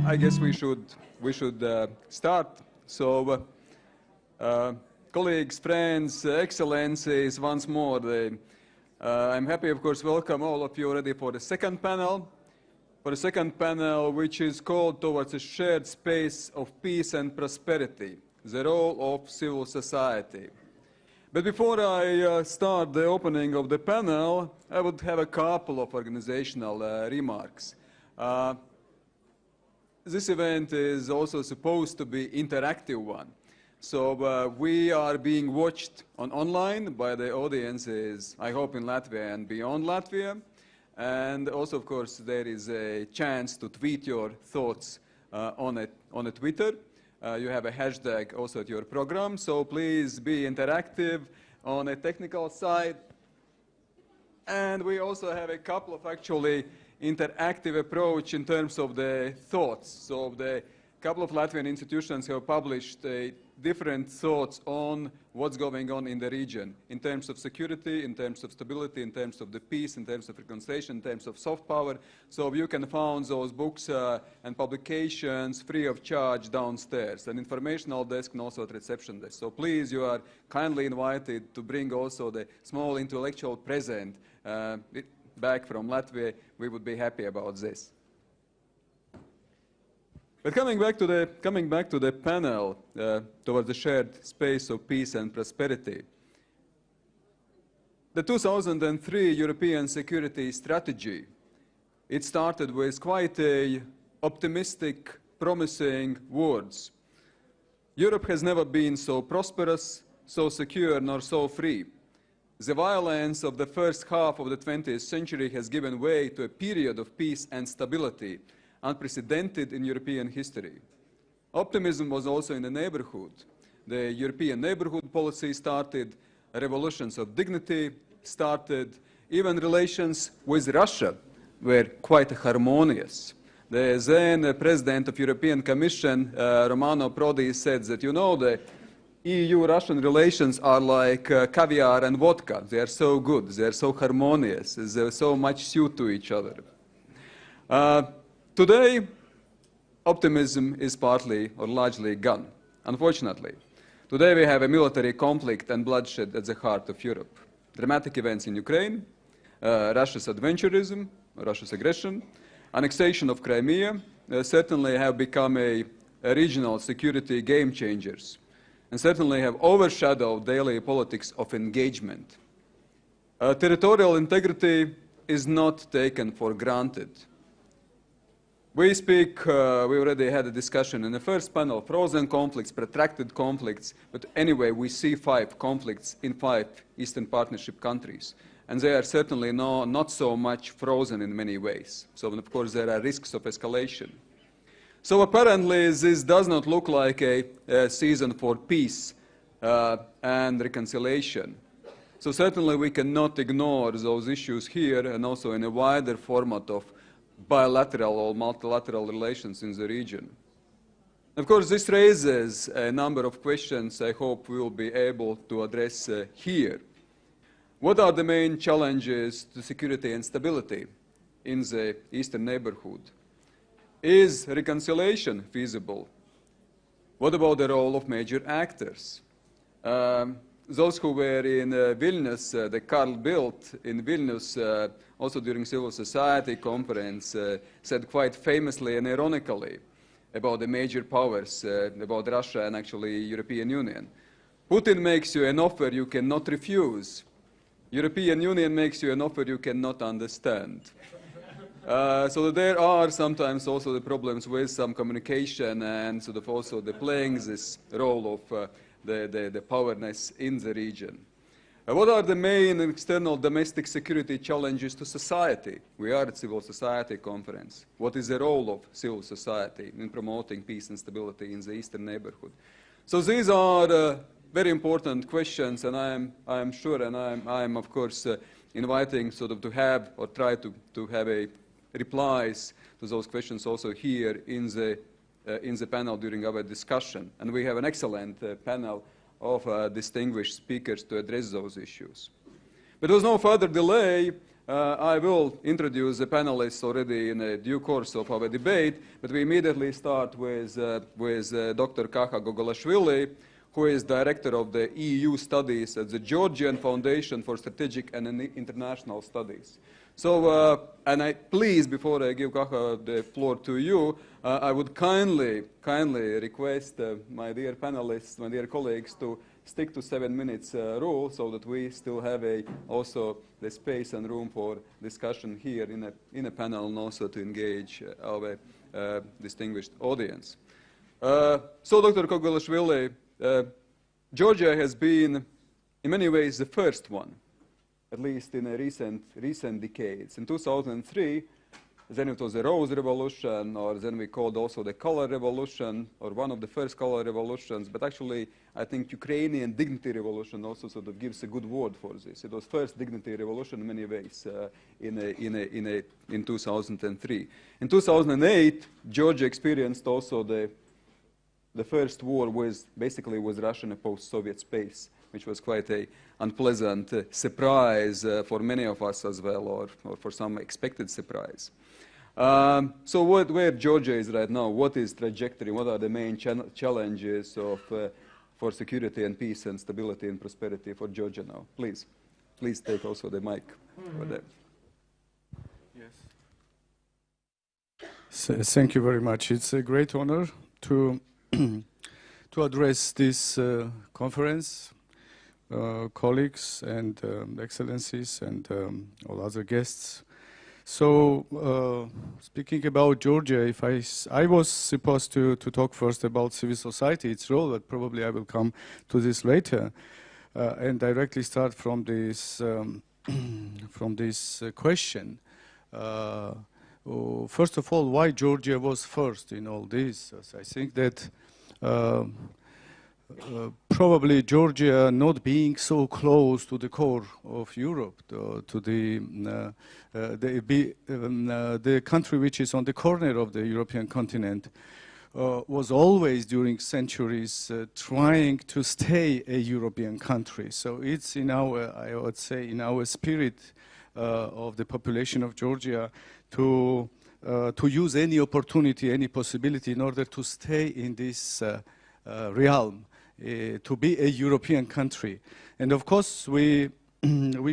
I guess we should start. So, colleagues, friends, excellencies, once more, I'm happy, of course, welcome all of you already for the second panel. For the second panel, which is called Towards a Shared Space of Peace and Prosperity, the Role of Civil Society. But before I start the opening of the panel, I would have a couple of organizational remarks. This event is also supposed to be an interactive one. So we are being watched online by the audiences, I hope in Latvia and beyond Latvia. And also, of course, there is a chance to tweet your thoughts on a Twitter. You have a hashtag also at your program, so please be interactive on a technical side. And we also have a couple of actually interactive approach in terms of the thoughts. So the couple of Latvian institutions have published different thoughts on what's going on in the region in terms of security, in terms of stability, in terms of the peace, in terms of reconciliation, in terms of soft power. So you can find those books and publications free of charge downstairs, an informational desk and also at reception desk. So please, you are kindly invited to bring also the small intellectual present back from Latvia. We would be happy about this. But coming back to the panel, towards the shared space of peace and prosperity, the 2003 European Security Strategy, it started with quite optimistic, promising words. Europe has never been so prosperous, so secure, nor so free. The violence of the first half of the 20th century has given way to a period of peace and stability, unprecedented in European history. Optimism was also in the neighborhood. The European neighborhood policy started, revolutions of dignity started, even relations with Russia were quite harmonious. The then president of European Commission, Romano Prodi, said that, you know, the EU-Russian relations are like caviar and vodka. They are so good, they are so harmonious, they are so much suited to each other. Today, optimism is partly or largely gone, unfortunately. Today we have a military conflict and bloodshed at the heart of Europe. Dramatic events in Ukraine, Russia's adventurism, Russia's aggression, annexation of Crimea certainly have become a regional security game changers and certainly have overshadowed daily politics of engagement. Territorial integrity is not taken for granted. We already had a discussion in the first panel, frozen conflicts, protracted conflicts, but anyway, we see 5 conflicts in 5 Eastern Partnership countries. And they are certainly not so much frozen in many ways. So, of course, there are risks of escalation. So apparently, this does not look like a season for peace and reconciliation. So certainly, we cannot ignore those issues here and also in a wider format of bilateral or multilateral relations in the region. Of course, this raises a number of questions I hope we will be able to address here. What are the main challenges to security and stability in the Eastern Neighbourhood? Is reconciliation feasible? What about the role of major actors? Those who were in Vilnius, the Carl Bildt in Vilnius, also during civil society conference, said quite famously and ironically about the major powers, about Russia and actually European Union. Putin makes you an offer you cannot refuse. European Union makes you an offer you cannot understand. So there are sometimes also the problems with some communication and sort of also the playing this role of the powerness in the region. What are the main external domestic security challenges to society? We are at Civil Society Conference. What is the role of civil society in promoting peace and stability in the Eastern Neighbourhood? So these are very important questions, and I am sure, and I am of course inviting sort of to have or try to have a replies to those questions also here in the panel during our discussion. And we have an excellent panel of distinguished speakers to address those issues. But there was no further delay. I will introduce the panelists already in a due course of our debate, but we immediately start with Dr. Kakha Gogolashvili, who is director of the EU studies at the Georgian Foundation for Strategic and International Studies. So, please, before I give Kakha the floor to you, I would kindly request my dear panelists, my dear colleagues, to stick to 7 minutes rule, so that we still have also the space and room for discussion here in a panel, and also to engage our distinguished audience. So, Dr. Gogolashvili, Georgia has been, in many ways, the first one, at least in a recent decades. In 2003, then it was the Rose Revolution, or then we called also the Color Revolution, or one of the first color revolutions. But actually, I think Ukrainian Dignity Revolution also sort of gives a good word for this. It was first Dignity Revolution in many ways in 2003. In 2008, Georgia experienced also the first war with Russia in a post-Soviet space, which was quite an unpleasant surprise for many of us as well, or for some expected surprise. So where Georgia is right now, what is trajectory, what are the main challenges for security and peace and stability and prosperity for Georgia now? Please take also the mic over there. Yes. So, thank you very much. It's a great honor to address this conference, colleagues and excellencies and all other guests. So, speaking about Georgia, if I was supposed to talk first about civil society, its role, but probably I will come to this later, and directly start from this question. First of all, why Georgia was first in all this? I think that probably Georgia not being so close to the core of Europe, to the country which is on the corner of the European continent, was always during centuries trying to stay a European country. So it's in our, I would say, in our spirit of the population of Georgia to use any opportunity, any possibility in order to stay in this realm, to be a European country. And of course, we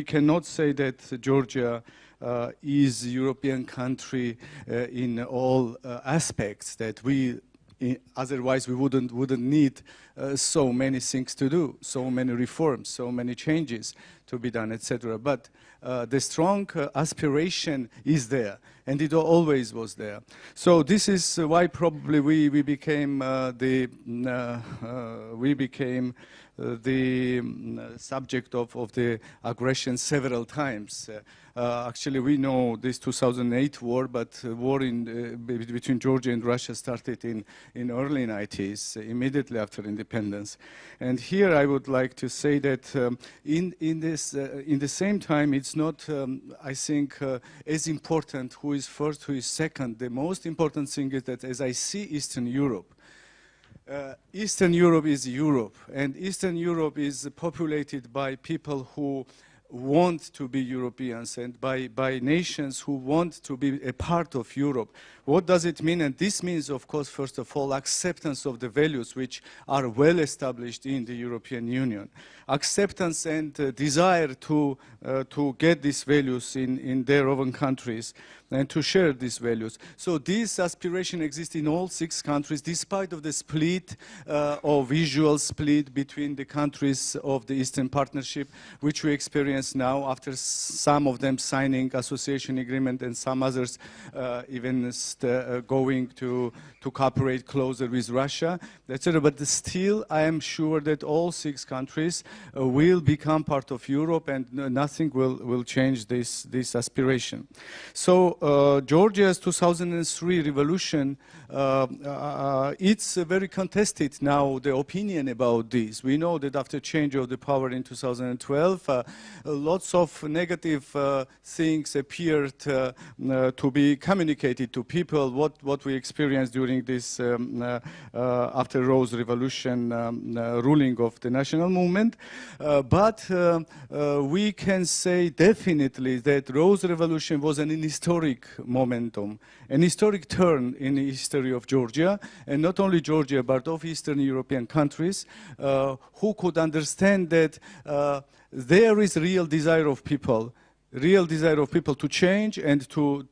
cannot say that Georgia is a European country in all aspects, that otherwise we wouldn't need so many things to do, so many reforms, so many changes to be done, etc. But the strong aspiration is there, and it always was there. So this is why probably we became the subject of the aggression several times. Actually, we know this 2008 war, but war between Georgia and Russia started in early 90s, immediately after independence. And here I would like to say that in the same time, it's not, I think, as important who is first, who is second. The most important thing is that as I see Eastern Europe, Eastern Europe is Europe, and Eastern Europe is populated by people who want to be Europeans and by nations who want to be a part of Europe. What does it mean? And this means, of course, first of all, acceptance of the values which are well established in the European Union. Acceptance and desire to get these values in their own countries and to share these values. So this aspiration exists in all 6 countries, despite of the split or visual split between the countries of the Eastern Partnership, which we experience now after some of them signing association agreement and some others even going to cooperate closer with Russia, etc. But still, I am sure that all 6 countries will become part of Europe, and nothing will change this aspiration. So Georgia's 2003 revolution, it's very contested now, the opinion about this. We know that after change of the power in 2012, lots of negative things appeared to be communicated to people, what we experienced during this, after Rose Revolution ruling of the national movement. But we can say definitely that Rose Revolution was an historic momentum, an historic turn in the history of Georgia, and not only Georgia, but of Eastern European countries, who could understand that there is real desire of people to change and to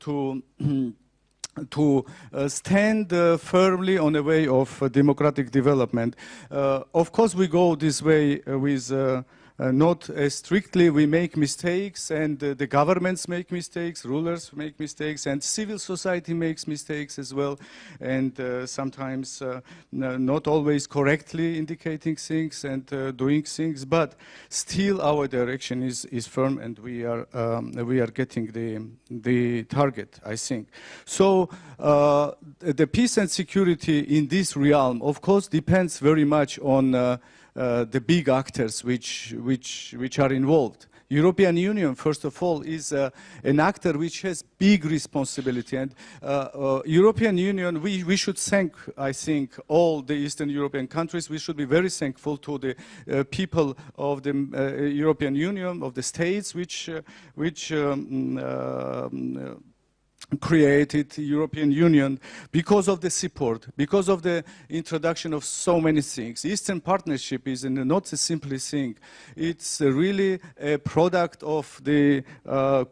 stand firmly on the way of democratic development. Of course, we go this way with not as strictly. We make mistakes, and the governments make mistakes, rulers make mistakes, and civil society makes mistakes as well, and sometimes not always correctly indicating things and doing things, but still our direction is firm, and we are getting the target, I think. So the peace and security in this realm, of course, depends very much on the big actors which are involved. European Union, first of all, is an actor which has big responsibility, and European Union, we should thank, I think, all the Eastern European countries. We should be very thankful to the people of the European Union, of the states which created the European Union, because of the support, because of the introduction of so many things. Eastern Partnership is not a simple thing. It's really a product of the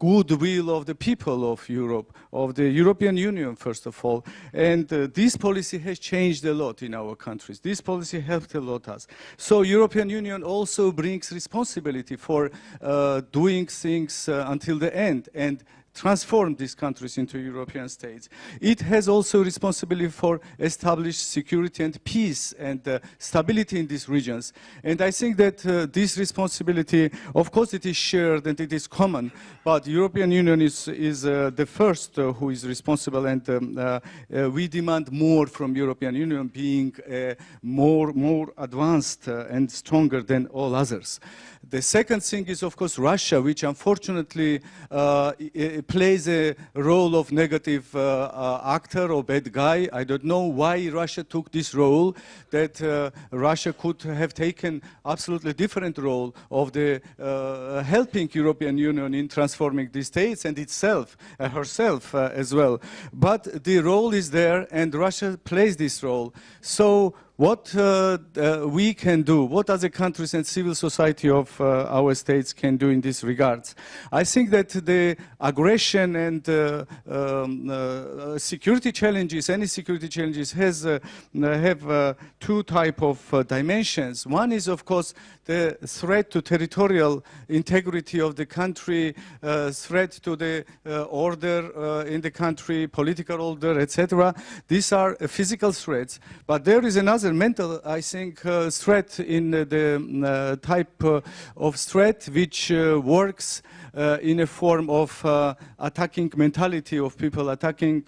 goodwill of the people of Europe, of the European Union, first of all. And this policy has changed a lot in our countries. This policy helped a lot us. So European Union also brings responsibility for doing things until the end, and transform these countries into European states. It has also responsibility for establish security and peace and stability in these regions. And I think that this responsibility, of course, it is shared and it is common, but the European Union is the first who is responsible, and we demand more from European Union, being more advanced and stronger than all others. The second thing is, of course, Russia, which unfortunately plays a role of negative actor or bad guy. I don't know why Russia took this role, that Russia could have taken absolutely different role of the helping European Union in transforming the states and itself, herself as well. But the role is there, and Russia plays this role. So what we can do, what other countries and civil society of our states can do in this regards? I think that the aggression and security challenges, any security challenges, have two types of dimensions. One is, of course, the threat to territorial integrity of the country, threat to the order in the country, political order, etc. These are physical threats, but there is another mental, I think, threat in the type of threat which works in a form of attacking mentality of people, attacking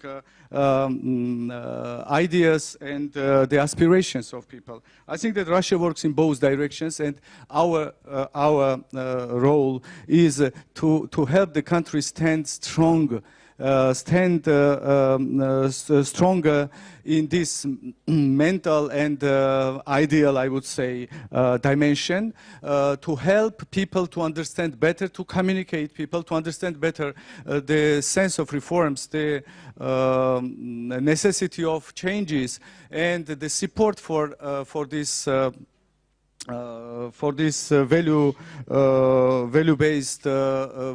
ideas and the aspirations of people. I think that Russia works in both directions, and our role is to help the country stand strong, stronger in this mental and ideal, I would say, dimension, to help people to understand better, to communicate people, to understand better the sense of reforms, the necessity of changes, and the support for this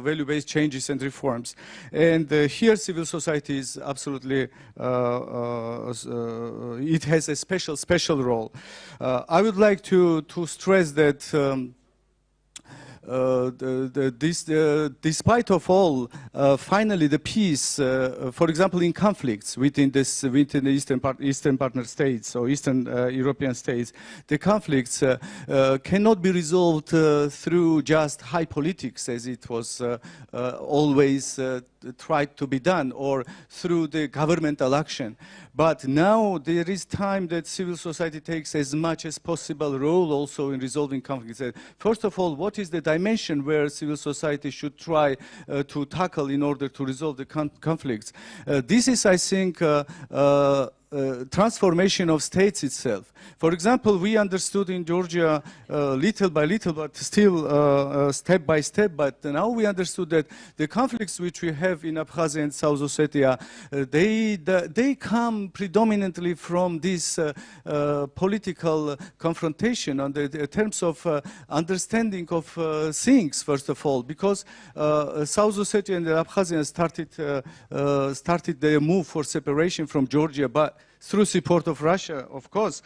value-based changes and reforms. And here civil society is absolutely, it has a special role. I would like to stress that despite of all, finally the peace, for example, in conflicts within the Eastern partner states or Eastern European states, the conflicts cannot be resolved through just high politics, as it was always tried to be done, or through the governmental action. But now there is time that civil society takes as much as possible role also in resolving conflicts. First of all, what is the dimension where civil society should try to tackle in order to resolve the conflicts? This is, I think, transformation of states itself. For example, we understood in Georgia little by little, but still step by step, but now we understood that the conflicts which we have in Abkhazia and South Ossetia, they come predominantly from this political confrontation on the terms of understanding of things, first of all, because South Ossetia and Abkhazia started their move for separation from Georgia, but through support of Russia, of course,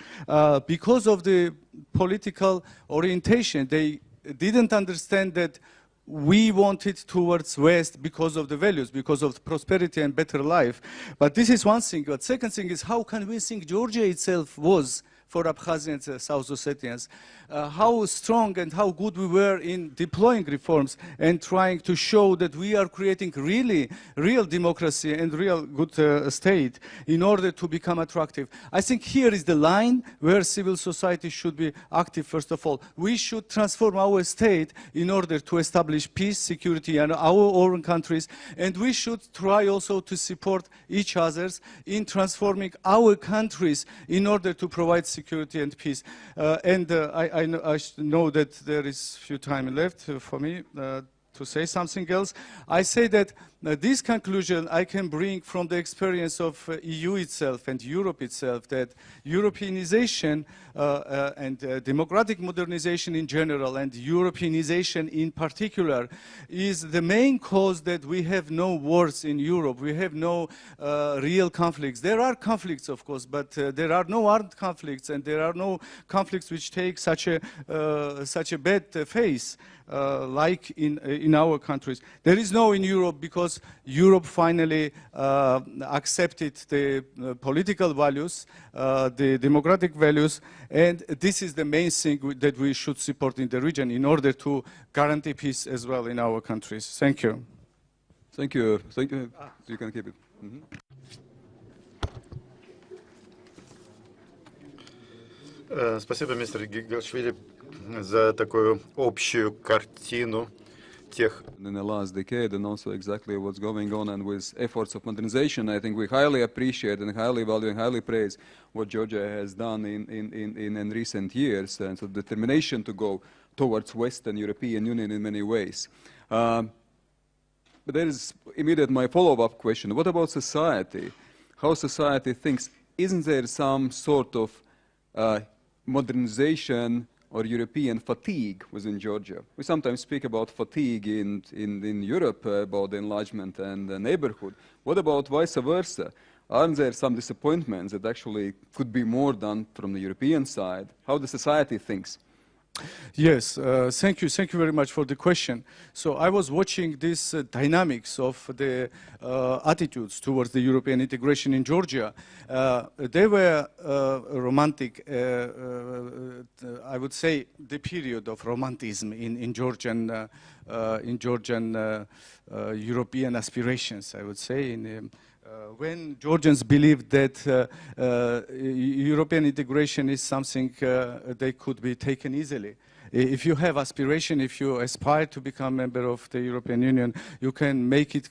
because of the political orientation. They didn't understand that we wanted towards West because of the values, because of prosperity and better life. But this is one thing. But second thing is, how convincing Georgia itself was for Abkhazians and South Ossetians, how strong and how good we were in deploying reforms and trying to show that we are creating real democracy and real good state in order to become attractive. I think here is the line where civil society should be active, first of all. We should transform our state in order to establish peace, security in our own countries, and we should try also to support each other in transforming our countries in order to provide security and peace. I know that there is few time left for me to say something else. I say that this conclusion I can bring from the experience of EU itself and Europe itself, that Europeanization and democratic modernization in general and Europeanization in particular is the main cause that we have no wars in Europe. We have no real conflicts. There are conflicts, of course, but there are no armed conflicts, and there are no conflicts which take such a bad face like in our countries. There is no in Europe because Europe finally accepted the political values, the democratic values, and this is the main thing that we should support in the region in order to guarantee peace as well in our countries. Thank you. Thank you. Thank you. You can keep it. Спасибо, мистер Гогolashvili, за такую общую картину тех. In the last decade, and also exactly what's going on, and with efforts of modernization, I think we highly appreciate and highly value and highly praise what Georgia has done in recent years, and so determination to go towards Western European Union in many ways. But there is immediate my follow-up question. What about society? How society thinks? Isn't there some sort of modernization or European fatigue within Georgia? We sometimes speak about fatigue in Europe, about the enlargement and the neighborhood. What about vice versa? Aren't there some disappointments that actually could be more done from the European side? How the society thinks? Yes, thank you very much for the question. So I was watching this dynamics of the attitudes towards the European integration in Georgia. They were romantic, I would say the period of romanticism in Georgian European aspirations, I would say. When Georgians believed that European integration is something they could be taken easily. If you have aspiration, if you aspire to become a member of the European Union, you can make it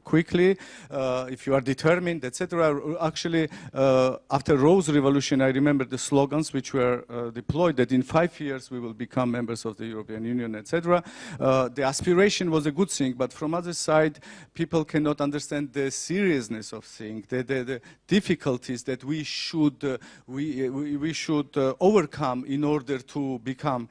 quickly, if you are determined, etc. Actually, after Rose Revolution, I remember the slogans which were deployed that in 5 years we will become members of the European Union, etc. The aspiration was a good thing, but from other side, people cannot understand the seriousness of things, the difficulties that we should overcome in order to become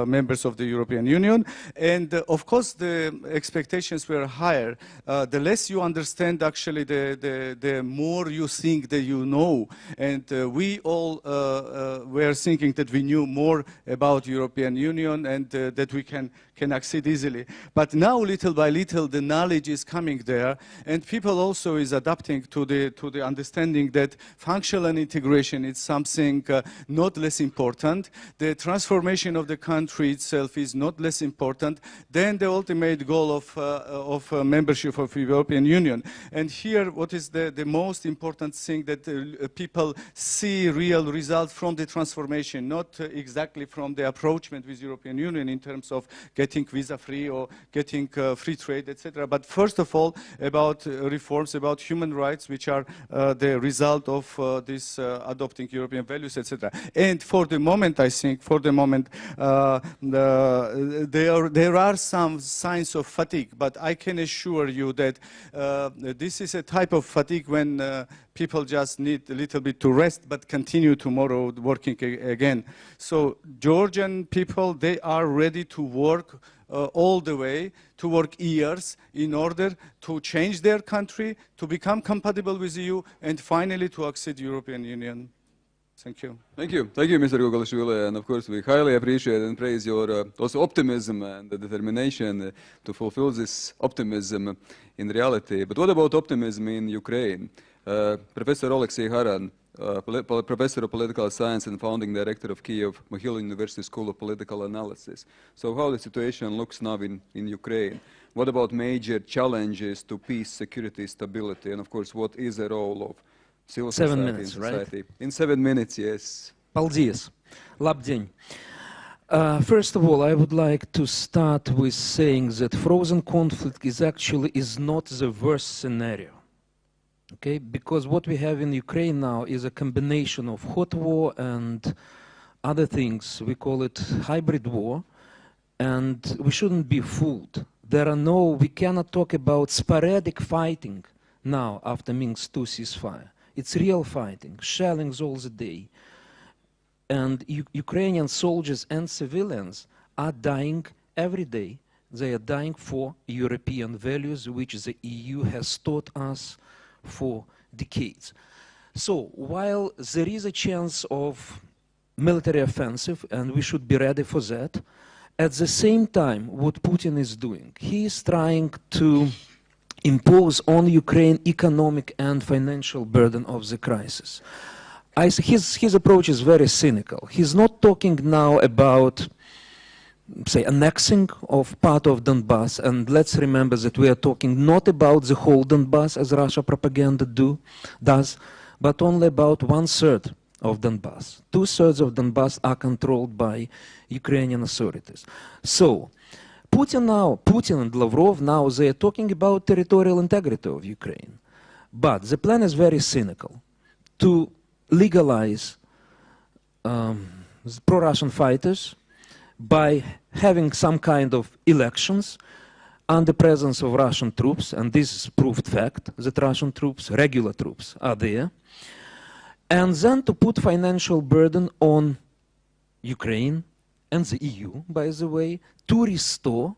members of the European Union. And of course, the expectations were higher. The less you understand, actually, the more you think that you know. And we all were thinking that we knew more about European Union and that we can can accede easily. But now, little by little, the knowledge is coming there, and people also is adapting to the understanding that functional integration is something not less important. The transformation of the country itself is not less important than the ultimate goal of membership of the European Union. And here, what is the most important thing that people see real results from the transformation, not exactly from the approachment with European Union in terms of getting visa-free or getting free trade, etc. But first of all, about reforms, about human rights, which are the result of this adopting European values, etc. And for the moment, I think, for the moment, there are some signs of fatigue, but I can assure you that this is a type of fatigue when people just need a little bit to rest, but continue tomorrow working again. So Georgian people, they are ready to work all the way, to work years in order to change their country, to become compatible with the EU, and finally to accede to the European Union. Thank you. Thank you. Thank you, Mr. Gogolashvili. And of course, we highly appreciate and praise your also optimism and the determination to fulfill this optimism in reality. But what about optimism in Ukraine? Professor Oleksijs Harans, Professor of Political Science and founding director of Kyiv Mohyla University School of Political Analysis. So how the situation looks now in Ukraine? What about major challenges to peace, security, stability? And of course, what is the role of civil society 7 minutes, in society? Right? In 7 minutes, yes. Paldies. Labdien. First of all, I would like to start with saying that frozen conflict is not the worst scenario. Okay, because what we have in Ukraine now is a combination of hot war and other things. We call it hybrid war, and we shouldn't be fooled. We cannot talk about sporadic fighting now after Minsk II ceasefire. It's real fighting, shellings all the day. And Ukrainian soldiers and civilians are dying every day. They are dying for European values, which the EU has taught us for decades. So while there is a chance of military offensive, and we should be ready for that, at the same time, what Putin is doing, he is trying to impose on Ukraine economic and financial burden of the crisis. His approach is very cynical. He's not talking now about, say, annexing of part of Donbass, and let's remember that we are talking not about the whole Donbass, as Russia propaganda does, but only about 1/3 of Donbass. 2/3 of Donbass are controlled by Ukrainian authorities. So, Putin and Lavrov now, they are talking about territorial integrity of Ukraine. But the plan is very cynical, to legalize pro-Russian fighters by having some kind of elections under presence of Russian troops, and this is proved fact that Russian troops, regular troops, are there, and then to put financial burden on Ukraine and the EU, by the way, to restore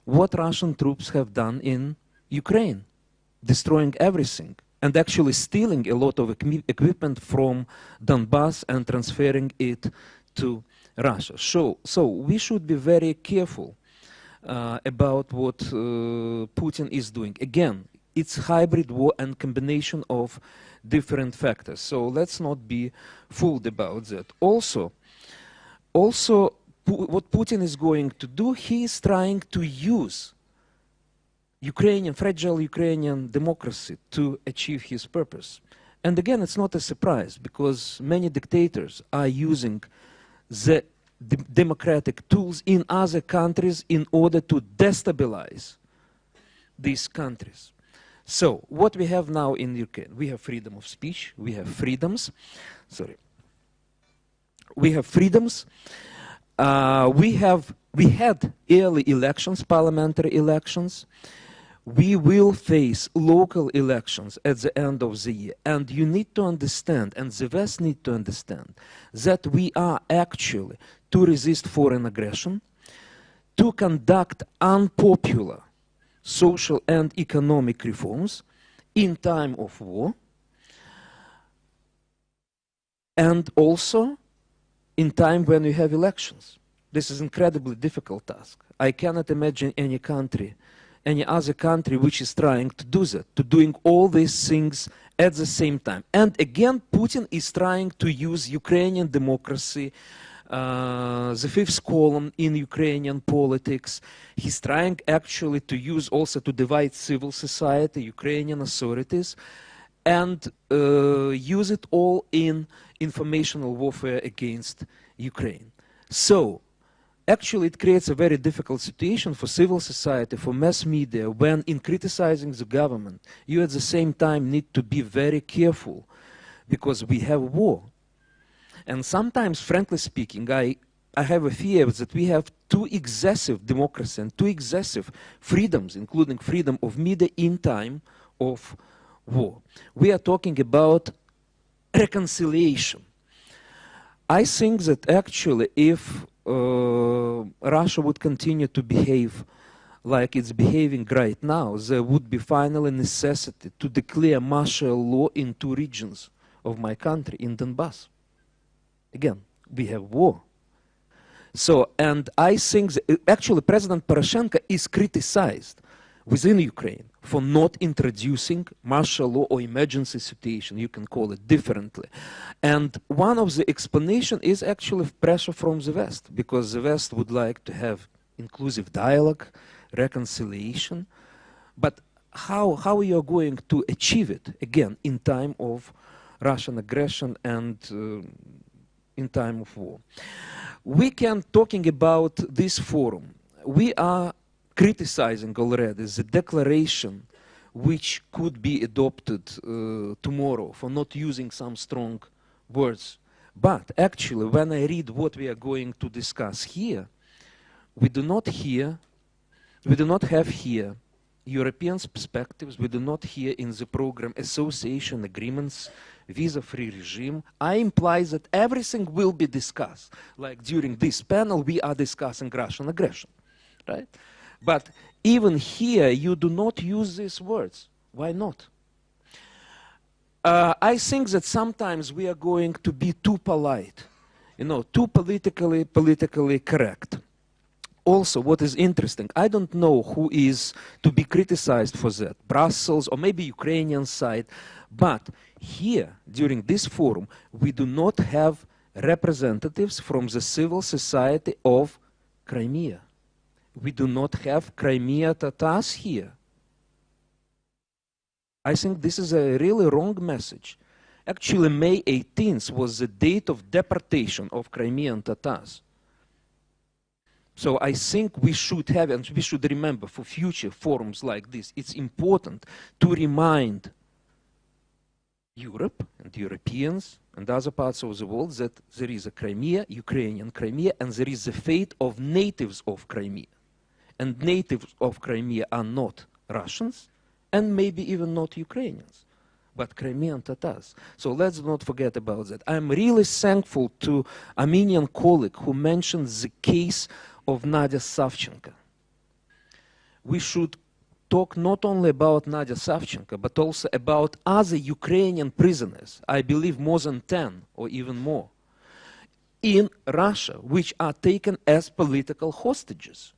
what Russian troops have done in Ukraine, destroying everything and actually stealing a lot of equipment from Donbass and transferring it to Russia. So we should be very careful about what Putin is doing. Again, it's hybrid war and combination of different factors. So let's not be fooled about that. Also, what Putin is going to do, he is trying to use fragile Ukrainian democracy to achieve his purpose. And again, it's not a surprise, because many dictators are using the democratic tools in other countries in order to destabilize these countries. So, what we have now in Ukraine, we have freedom of speech, we have freedoms, we had early elections, parliamentary elections. We will face local elections at the end of the year. And you need to understand, and the West need to understand, that we are actually to resist foreign aggression, to conduct unpopular social and economic reforms in time of war, and also in time when you have elections. This is an incredibly difficult task. I cannot imagine any country, any other country which is trying to do that, to doing all these things at the same time. And again, Putin is trying to use Ukrainian democracy, the fifth column in Ukrainian politics. He's trying actually to use also to divide civil society, Ukrainian authorities, and use it all in informational warfare against Ukraine. So, actually, it creates a very difficult situation for civil society, for mass media, when in criticizing the government, you at the same time need to be very careful, because we have war. And sometimes, frankly speaking, I have a fear that we have too excessive democracy and too excessive freedoms, including freedom of media in time of war. We are talking about reconciliation. I think that actually if Russia would continue to behave like it's behaving right now, there would be finally necessity to declare martial law in 2 regions of my country, in Donbass. Again, we have war. So, and I think that actually President Poroshenko is criticized within Ukraine for not introducing martial law or emergency situation, you can call it differently. And one of the explanations is actually pressure from the West, because the West would like to have inclusive dialogue, reconciliation. But how you are going to achieve it, again, in time of Russian aggression and in time of war? We can, talking about this forum, we are criticizing already the declaration which could be adopted tomorrow for not using some strong words. But actually, when I read what we are going to discuss here, we do not have here European perspectives, we do not hear in the program association agreements, visa-free regime. I imply that everything will be discussed. Like during this panel, we are discussing Russian aggression, right? But even here, you do not use these words. Why not? I think that sometimes we are going to be too polite, you know, too politically correct. Also, what is interesting, I don't know who is to be criticized for that, Brussels or maybe Ukrainian side, but here, during this forum, we do not have representatives from the civil society of Crimea. We do not have Crimea Tatars here. I think this is a really wrong message. Actually, May 18th was the date of deportation of Crimean Tatars. So I think we should have, and we should remember for future forums like this, it's important to remind Europe and Europeans and other parts of the world that there is a Crimea, Ukrainian Crimea, and there is the fate of natives of Crimea. And natives of Crimea are not Russians, and maybe even not Ukrainians, but Crimean Tatars. So let's not forget about that. I'm really thankful to Armenian colleague who mentioned the case of Nadia Savchenko. We should talk not only about Nadia Savchenko, but also about other Ukrainian prisoners, I believe more than 10 or even more, in Russia, which are taken as political hostages.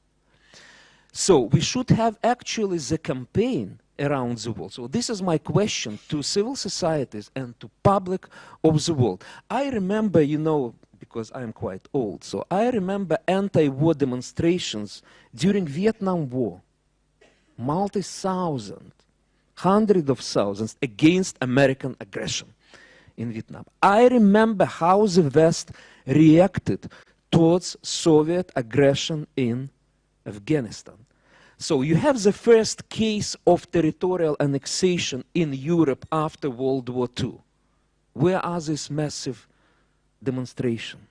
So we should have actually the campaign around the world. So this is my question to civil societies and to public of the world. I remember, you know, because I'm quite old, so I remember anti-war demonstrations during Vietnam War. Multi-thousand, hundreds of thousands against American aggression in Vietnam. I remember how the West reacted towards Soviet aggression in Afghanistan. So you have the first case of territorial annexation in Europe after World War II. Where are these massive demonstrations?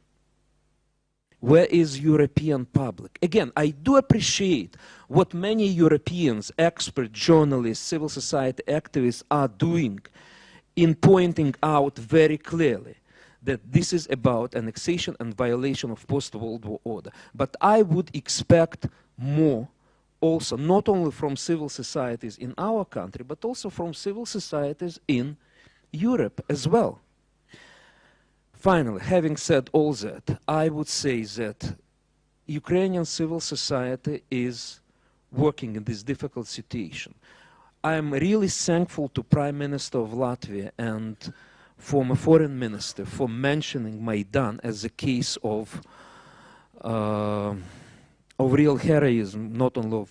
Where is European public? Again, I do appreciate what many Europeans, experts, journalists, civil society activists are doing in pointing out very clearly that this is about annexation and violation of post-World War order. But I would expect more also, not only from civil societies in our country, but also from civil societies in Europe as well. Finally, having said all that, I would say that Ukrainian civil society is working in this difficult situation. I am really thankful to Prime Minister of Latvia and former Foreign Minister for mentioning Maidan as a case of real heroism, not only of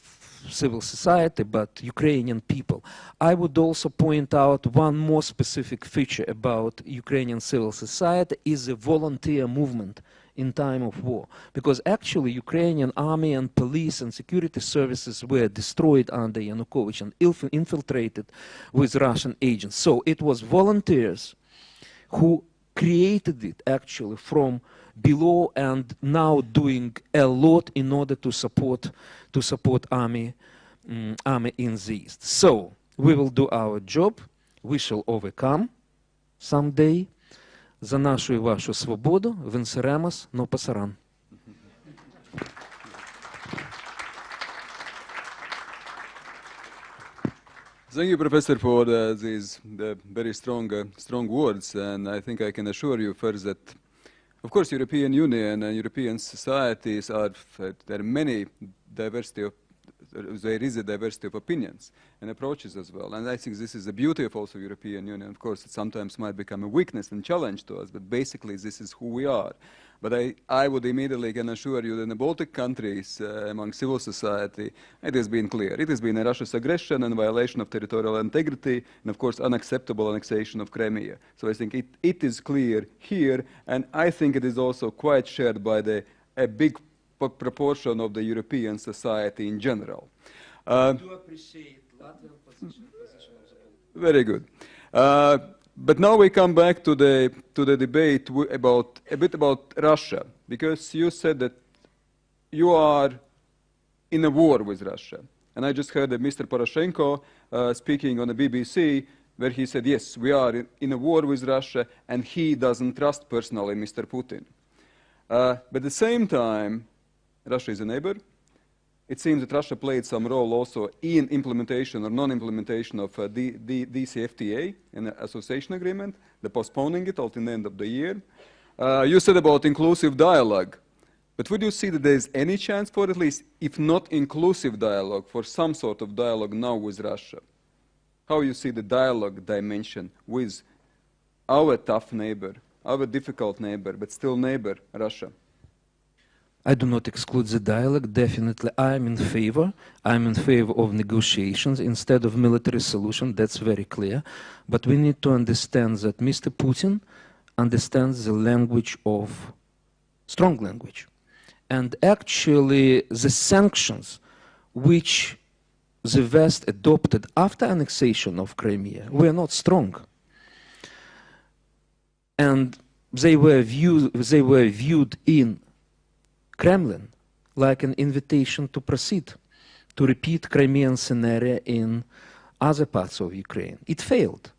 civil society, but Ukrainian people. I would also point out one more specific feature about Ukrainian civil society is a volunteer movement in time of war. Because actually Ukrainian army and police and security services were destroyed under Yanukovych and infiltrated with Russian agents. So it was volunteers who created it actually from below and now doing a lot in order to support army in the East. So we will do our job, we shall overcome someday. За нашу и вашу свободу venceremos no pasarán. Thank you, Professor, for these very strong words, and I think I can assure you first that, of course, European Union and European societies are there are many there is a diversity of opinions and approaches as well, and I think this is the beauty of also European Union. Of course, it sometimes might become a weakness and challenge to us, but basically this is who we are. But I would immediately can assure you that in the Baltic countries, among civil society, it has been clear. It has been a Russia's aggression and violation of territorial integrity, and of course unacceptable annexation of Crimea. So I think it is clear here, and I think it is also quite shared by a big proportion of the European society in general. I do appreciate Latvian position of the Very good. But now we come back to the debate about a bit about Russia, because you said that you are in a war with Russia, and I just heard that Mr. Poroshenko speaking on the BBC, where he said, yes, we are in a war with Russia, and he doesn't trust personally Mr. Putin. But at the same time, Russia is a neighbor. It seems that Russia played some role also in implementation or non-implementation of the DCFTA, an association agreement, the postponing it until the end of the year. You said about inclusive dialogue, but would you see that there is any chance for at least, if not inclusive dialogue, for some sort of dialogue now with Russia? How you see the dialogue dimension with our tough neighbor, our difficult neighbor, but still neighbor, Russia? I do not exclude the dialogue. Definitely, I'm in favor. I'm in favor of negotiations instead of military solution. That's very clear. But we need to understand that Mr. Putin understands the language of strong language. And actually, the sanctions which the West adopted after annexation of Crimea were not strong. And they were viewed in Kremlin like an invitation to proceed, to repeat Crimean scenario in other parts of Ukraine. It failed.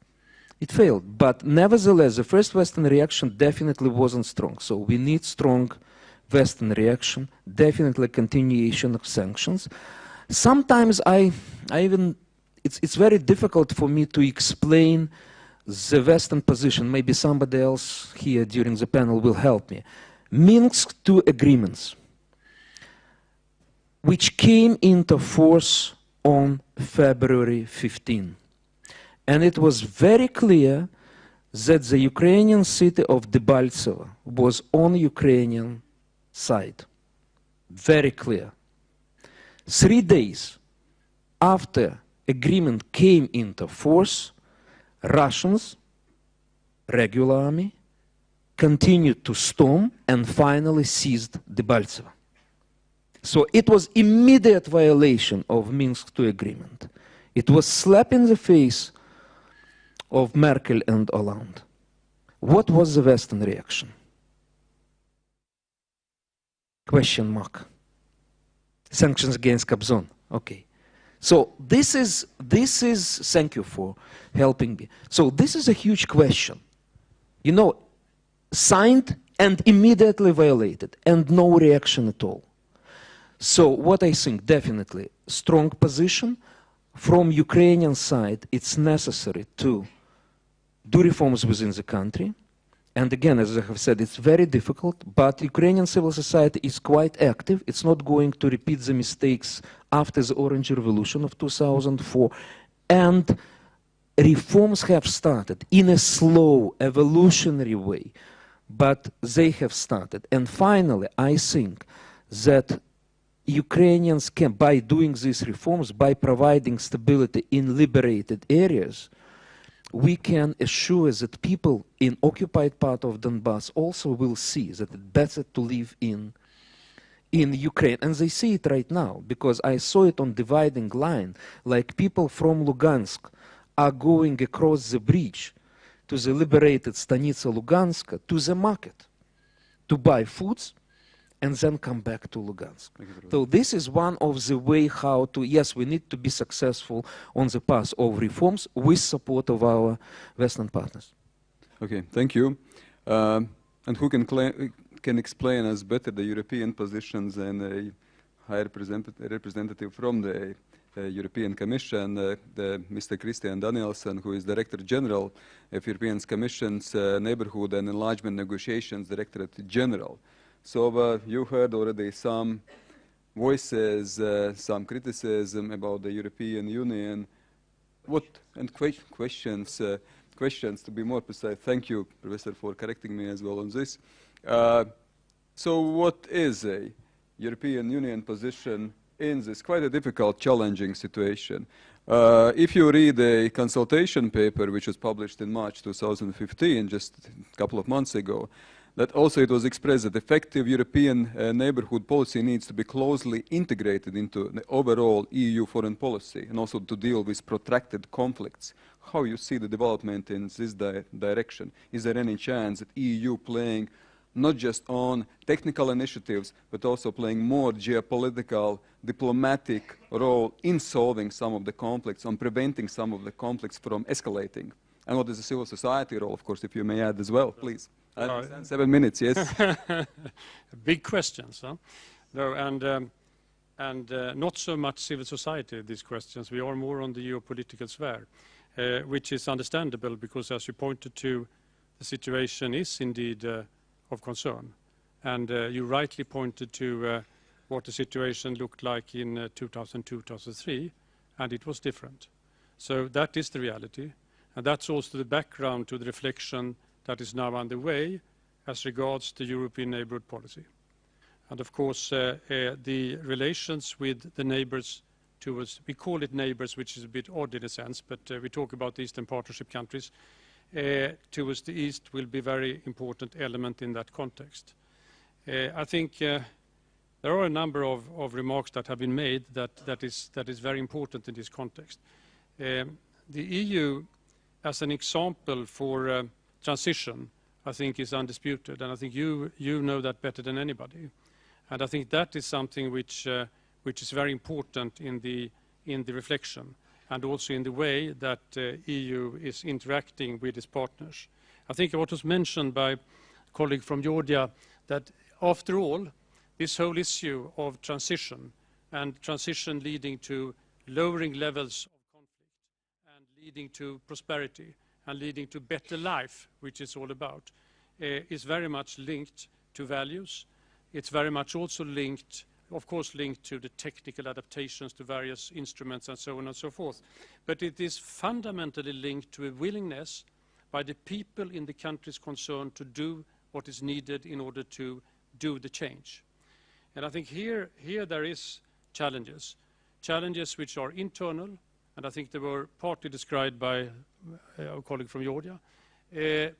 It failed. But nevertheless, the first Western reaction definitely wasn't strong. So we need strong Western reaction, definitely continuation of sanctions. Sometimes it's very difficult for me to explain the Western position. Maybe somebody else here during the panel will help me. Minsk II agreements, which came into force on February 15. And it was very clear that the Ukrainian city of Debaltseve was on Ukrainian side. Very clear. 3 days after agreement came into force, Russians, regular army, continued to storm and finally seized Debaltseve. So it was immediate violation of Minsk II agreement. It was slap in the face of Merkel and Hollande. What was the Western reaction? Question mark. Sanctions against Kobzon. Okay. So this is, thank you for helping me. So this is a huge question. You know, signed and immediately violated and no reaction at all. So what I think, definitely, strong position. From Ukrainian side, it's necessary to do reforms within the country. And again, as I have said, it's very difficult, but Ukrainian civil society is quite active. It's not going to repeat the mistakes after the Orange Revolution of 2004. And reforms have started in a slow, evolutionary way, but they have started. And finally, I think that Ukrainians can, by doing these reforms, by providing stability in liberated areas, we can assure that people in occupied part of Donbass also will see that it's better to live in Ukraine. And they see it right now, because I saw it on dividing line, like people from Lugansk are going across the bridge to the liberated Stanitsa Luganska to the market to buy foods and then come back to Lugansk. So this is one of the way how to, yes, we need to be successful on the path of reforms with support of our Western partners. Okay, thank you. And who can explain us better the European positions and a high representative from the European Commission, Mr. Christian Danielson, who is Director General of European Commission's Neighborhood and Enlargement Negotiations Directorate General. So you heard already some voices, some criticism about the European Union. What and questions to be more precise? Thank you, Professor, for correcting me as well on this. So what is a European Union position in this quite a difficult, challenging situation? If you read a consultation paper which was published in March 2015, just a couple of months ago, that also it was expressed that effective European neighborhood policy needs to be closely integrated into the overall EU foreign policy and also to deal with protracted conflicts. How you see the development in this direction? Is there any chance that EU playing not just on technical initiatives, but also playing more geopolitical, diplomatic role in solving some of the conflicts, on preventing some of the conflicts from escalating? And what is the civil society role, of course, if you may add as well, please? 7 minutes, yes. Big questions, huh? No, and not so much civil society, these questions. We are more on the geopolitical sphere, which is understandable because, as you pointed to, the situation is indeed of concern. And you rightly pointed to what the situation looked like in 2002, 2003, and it was different. So that is the reality. And that's also the background to the reflection that is now underway as regards the European neighbourhood policy. And of course, the relations with the neighbours towards, we call it neighbours, which is a bit odd in a sense, but we talk about the Eastern Partnership countries, towards the East will be a very important element in that context. I think there are a number of remarks that have been made that is very important in this context. The EU, as an example for transition, I think is undisputed, and I think you know that better than anybody. And I think that is something which is very important in the reflection, and also in the way that EU is interacting with its partners. I think what was mentioned by a colleague from Georgia, that after all, this whole issue of transition, and transition leading to lowering levels of conflict, and leading to prosperity, and leading to better life, which it's all about, is very much linked to values. It's very much also linked, of course, linked to the technical adaptations to various instruments and so on and so forth. But it is fundamentally linked to a willingness by the people in the countries concerned to do what is needed in order to do the change. And I think here there is challenges which are internal, and I think they were partly described by our colleague from Georgia,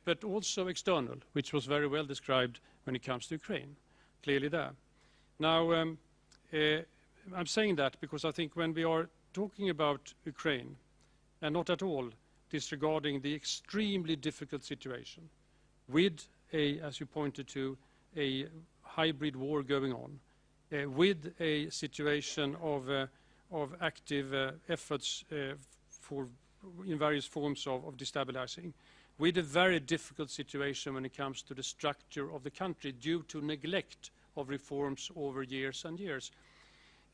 but also external, which was very well described when it comes to Ukraine, clearly there. Now, I'm saying that because I think when we are talking about Ukraine, and not at all disregarding the extremely difficult situation with as you pointed to, a hybrid war going on, with a situation of active efforts in various forms of destabilizing, with a very difficult situation when it comes to the structure of the country due to neglect of reforms over years and years.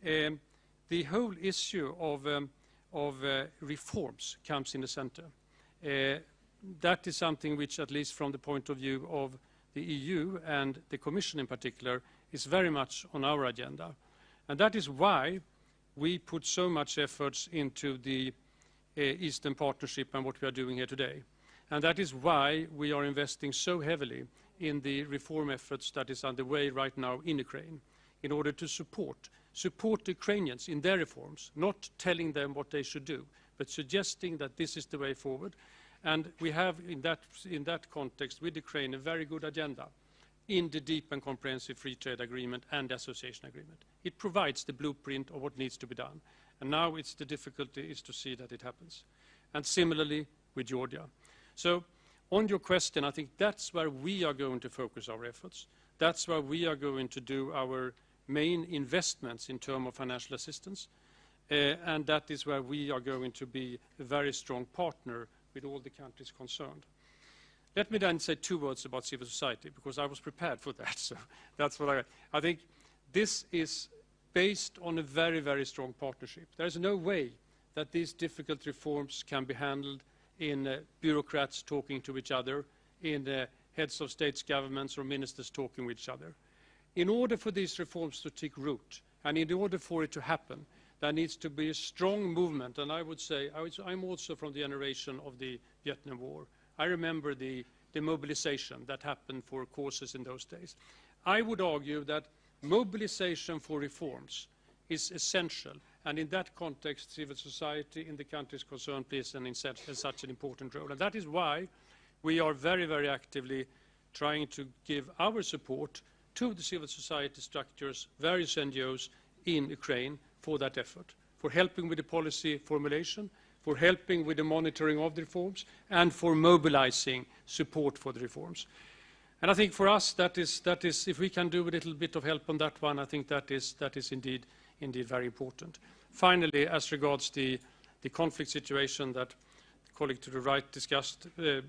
The whole issue of reforms comes in the center. that is something which, at least from the point of view of the EU and the Commission in particular, is very much on our agenda. And that is why we put so much efforts into the Eastern Partnership and what we are doing here today. And that is why we are investing so heavily in the reform efforts that is underway right now in Ukraine, in order to support the Ukrainians in their reforms, not telling them what they should do, but suggesting that this is the way forward. And we have, in that context, with Ukraine, a very good agenda in the deep and comprehensive free trade agreement and association agreement. It provides the blueprint of what needs to be done. And now the difficulty is to see that it happens. And similarly with Georgia. So on your question, I think that's where we are going to focus our efforts. That's where we are going to do our main investments in terms of financial assistance. And that is where we are going to be a very strong partner with all the countries concerned. Let me then say 2 words about civil society, because I was prepared for that. So that's what I think this is based on a very, very strong partnership. There is no way that these difficult reforms can be handled in bureaucrats talking to each other, in heads of states, governments, or ministers talking with each other. In order for these reforms to take root, and in order for it to happen, there needs to be a strong movement. And I would say, I'm also from the generation of the Vietnam War. I remember the mobilization that happened for causes in those days. I would argue that mobilization for reforms is essential. And in that context, civil society in the countries concerned plays such an important role. And that is why we are very, very actively trying to give our support to the civil society structures, various NGOs in Ukraine for that effort, for helping with the policy formulation, for helping with the monitoring of the reforms, and for mobilizing support for the reforms. And I think for us, that is, if we can do a little bit of help on that one, I think that is indeed very important. Finally, as regards the conflict situation that the colleague to the right discussed,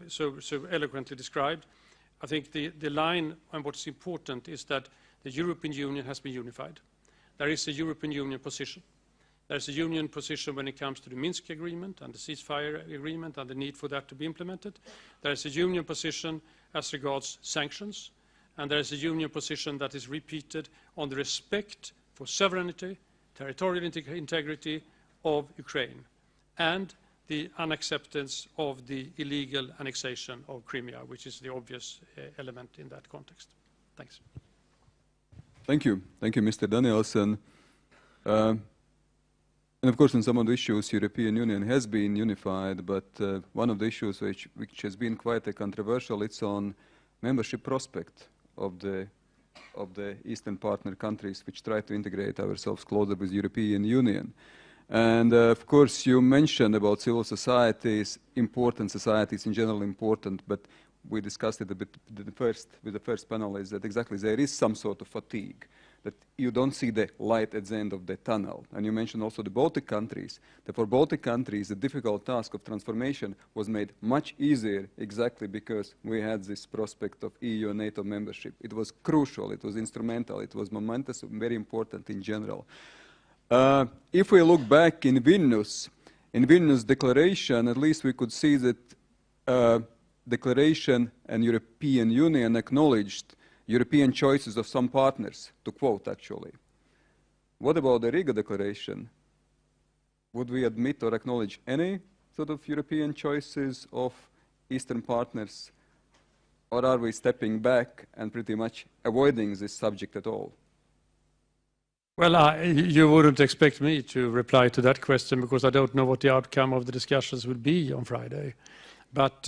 so eloquently described, I think the line and what's important is that the European Union has been unified. There is a European Union position. There is a Union position when it comes to the Minsk agreement and the ceasefire agreement and the need for that to be implemented. There is a Union position as regards sanctions, and there is a Union position that is repeated on the respect for sovereignty, territorial integrity of Ukraine, and the unacceptance of the illegal annexation of Crimea, which is the obvious element in that context. Thanks. Thank you. Thank you, Mr. Danielson. And of course, in some of the issues, European Union has been unified, but one of the issues which has been quite controversial, it's on membership prospect of the Eastern partner countries, which try to integrate ourselves closer with European Union. And of course, you mentioned about civil societies, important societies in general important, but we discussed it a bit with the first panel, is that exactly there is some sort of fatigue, that you don't see the light at the end of the tunnel. And you mentioned also the Baltic countries, that for Baltic countries, the difficult task of transformation was made much easier exactly because we had this prospect of EU and NATO membership. It was crucial, it was instrumental, it was momentous, very important in general. If we look back in Vilnius declaration, at least we could see that declaration and European Union acknowledged European choices of some partners, to quote actually. What about the Riga Declaration? Would we admit or acknowledge any sort of European choices of Eastern partners, or are we stepping back and pretty much avoiding this subject at all? Well, you wouldn't expect me to reply to that question because I don't know what the outcome of the discussions will be on Friday. But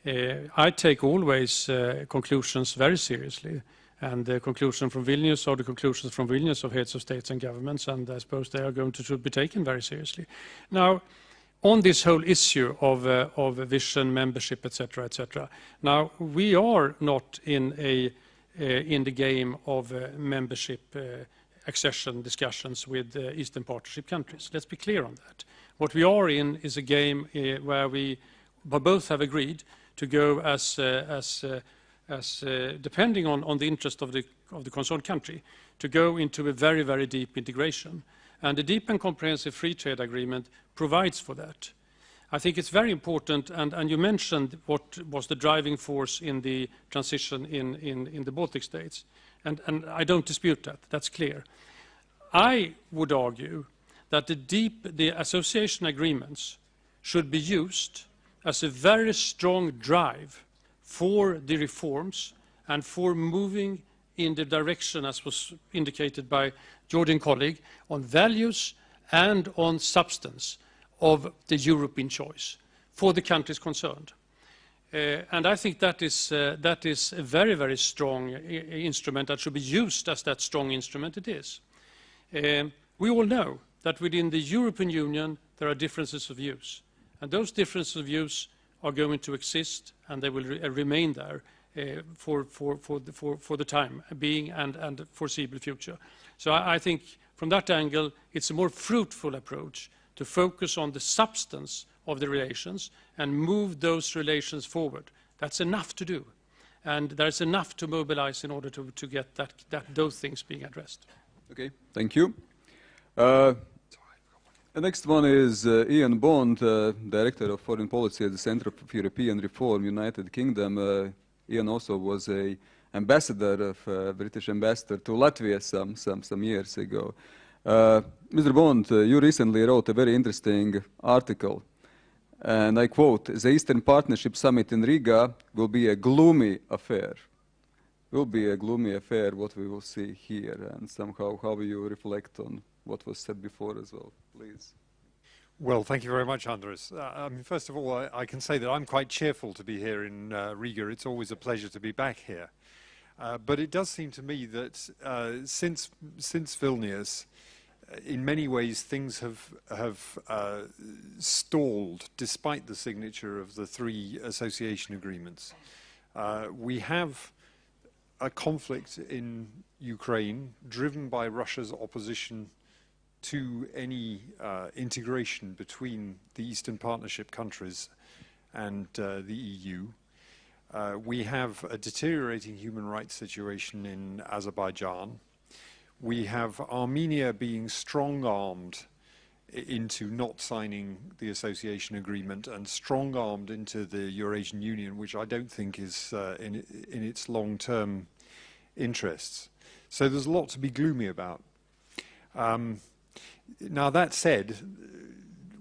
I take always conclusions very seriously. And the conclusion from Vilnius are the conclusions from Vilnius of heads of states and governments, and I suppose they are going to should be taken very seriously. Now, on this whole issue of vision, membership, etc., etc. Now, we are not in the game of membership accession discussions with Eastern Partnership countries. Let's be clear on that. What we are in is a game where we both have agreed to go as depending on the interest of the concerned country, to go into a very, very deep integration. And the deep and comprehensive free trade agreement provides for that. I think it's very important, and you mentioned what was the driving force in the transition in the Baltic states, and I don't dispute that, that's clear. I would argue that the association agreements should be used as a very strong drive for the reforms and for moving in the direction, as was indicated by Georgian colleague, on values and on substance of the European choice for the countries concerned. And I think that is a very, very strong instrument that should be used as that strong instrument it is. We all know that within the European Union there are differences of views. And those differences of views are going to exist, and they will remain there for the time being and foreseeable future. So I think from that angle it's a more fruitful approach to focus on the substance of the relations and move those relations forward. That's enough to do, and there's enough to mobilize in order to get those things being addressed. Okay, thank you. The next one is Ian Bond, Director of Foreign Policy at the Centre for European Reform, United Kingdom. Ian also was a ambassador of British ambassador to Latvia some years ago. Mr. Bond, you recently wrote a very interesting article, and I quote, "The Eastern Partnership Summit in Riga will be a gloomy affair." Will be a gloomy affair, what we will see here, and somehow how you reflect on what was said before as well, please. Well, thank you very much, Andris. I mean, first of all, I can say that I'm quite cheerful to be here in Riga. It's always a pleasure to be back here. But it does seem to me that since Vilnius, in many ways things have stalled despite the signature of the 3 association agreements. We have a conflict in Ukraine driven by Russia's opposition to any integration between the Eastern Partnership countries and the EU. We have a deteriorating human rights situation in Azerbaijan. We have Armenia being strong-armed into not signing the association agreement and strong-armed into the Eurasian Union, which I don't think is in its long-term interests. So there's a lot to be gloomy about. Now, that said,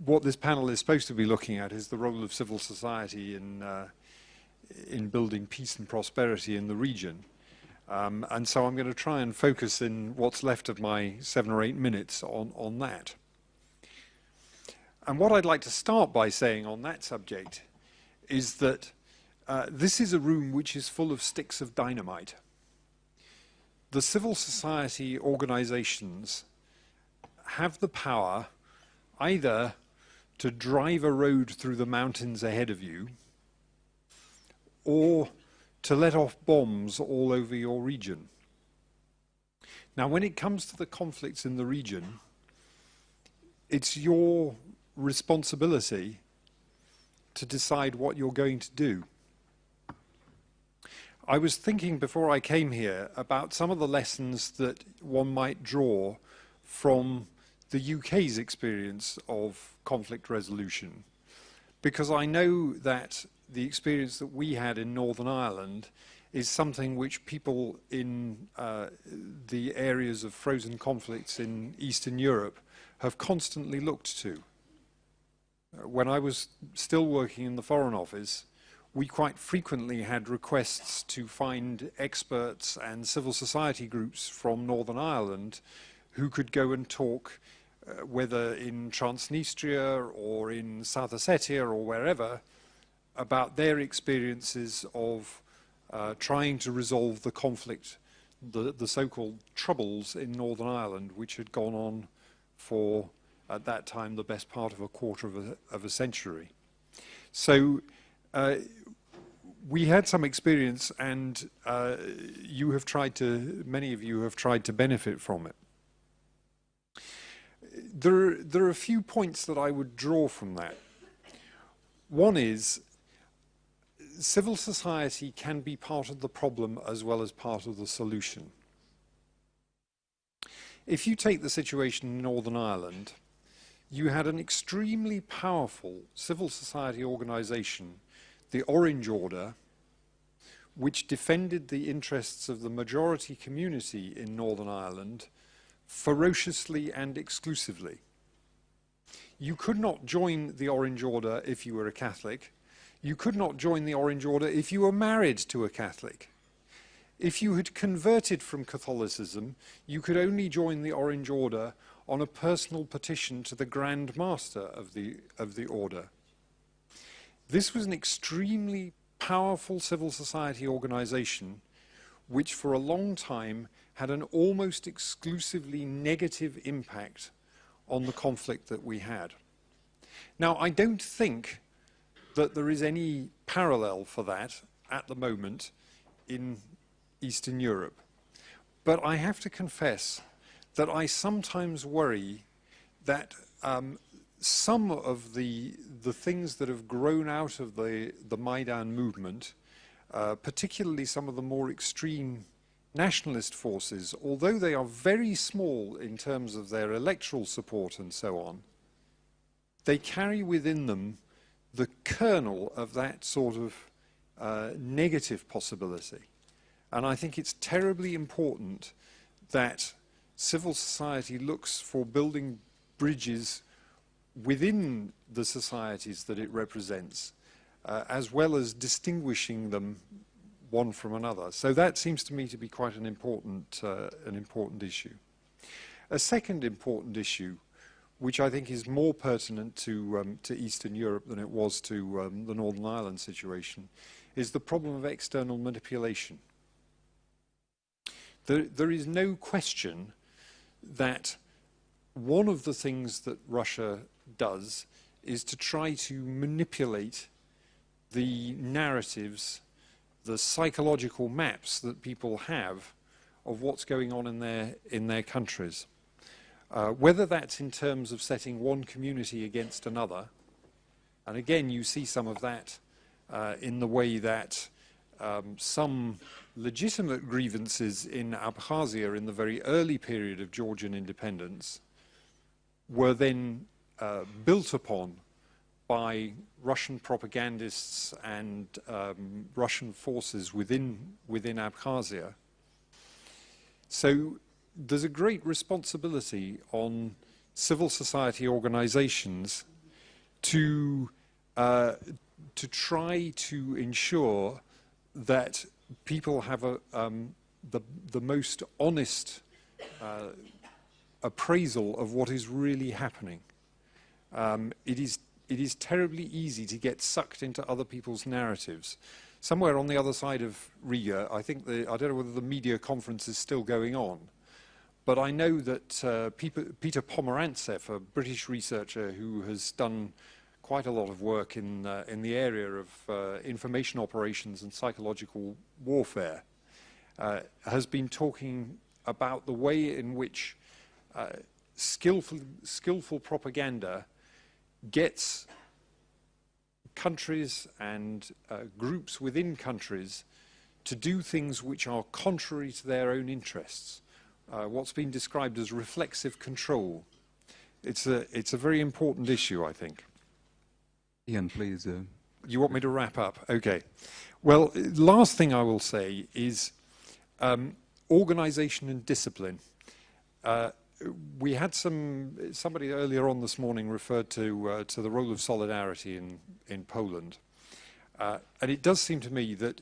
what this panel is supposed to be looking at is the role of civil society in building peace and prosperity in the region. And so I'm going to try and focus in what's left of my 7 or 8 minutes on that. And what I'd like to start by saying on that subject is that this is a room which is full of sticks of dynamite. The civil society organizations have the power either to drive a road through the mountains ahead of you or to let off bombs all over your region. Now, when it comes to the conflicts in the region, it's your responsibility to decide what you're going to do. I was thinking before I came here about some of the lessons that one might draw from the UK's experience of conflict resolution, because I know that the experience that we had in Northern Ireland is something which people in the areas of frozen conflicts in Eastern Europe have constantly looked to. When I was still working in the Foreign Office, we quite frequently had requests to find experts and civil society groups from Northern Ireland who could go and talk, whether in Transnistria or in South Ossetia or wherever, about their experiences of trying to resolve the conflict, the so-called troubles in Northern Ireland, which had gone on for, at that time, the best part of a quarter of a century. So we had some experience, and many of you have tried to benefit from it. There are a few points that I would draw from that. One is, civil society can be part of the problem as well as part of the solution. If you take the situation in Northern Ireland, you had an extremely powerful civil society organization, the Orange Order, which defended the interests of the majority community in Northern Ireland ferociously and exclusively. You could not join the Orange Order if you were a Catholic. You could not join the Orange Order if you were married to a Catholic. If you had converted from Catholicism, you could only join the Orange Order on a personal petition to the Grand Master of the Order. This was an extremely powerful civil society organization which for a long time had an almost exclusively negative impact on the conflict that we had. Now, I don't think that there is any parallel for that at the moment in Eastern Europe. But I have to confess that I sometimes worry that some of the things that have grown out of the Maidan movement, particularly some of the more extreme nationalist forces, although they are very small in terms of their electoral support and so on, they carry within them the kernel of that sort of negative possibility. And I think it's terribly important that civil society looks for building bridges within the societies that it represents, as well as distinguishing them one from another. So that seems to me to be quite an important issue. A second important issue, which I think is more pertinent to Eastern Europe than it was to the Northern Ireland situation, is the problem of external manipulation. There is no question that one of the things that Russia does is to try to manipulate the narratives, the psychological maps that people have of what's going on in their countries. Whether that's in terms of setting one community against another, and again you see some of that in the way that some legitimate grievances in Abkhazia in the very early period of Georgian independence were then built upon by Russian propagandists and Russian forces within Abkhazia. So there's a great responsibility on civil society organizations to try to ensure that people have the most honest appraisal of what is really happening. It is terribly easy to get sucked into other people's narratives. Somewhere on the other side of Riga, I don't know whether the media conference is still going on, but I know that Peter Pomerantsev, a British researcher who has done quite a lot of work in the area of information operations and psychological warfare, has been talking about the way in which skillful propaganda gets countries and groups within countries to do things which are contrary to their own interests. What's been described as reflexive control. It's a very important issue, I think. Ian, please. You want me to wrap up? Okay. Well, last thing I will say is organization and discipline. We had somebody earlier on this morning referred to the role of solidarity in Poland. And it does seem to me that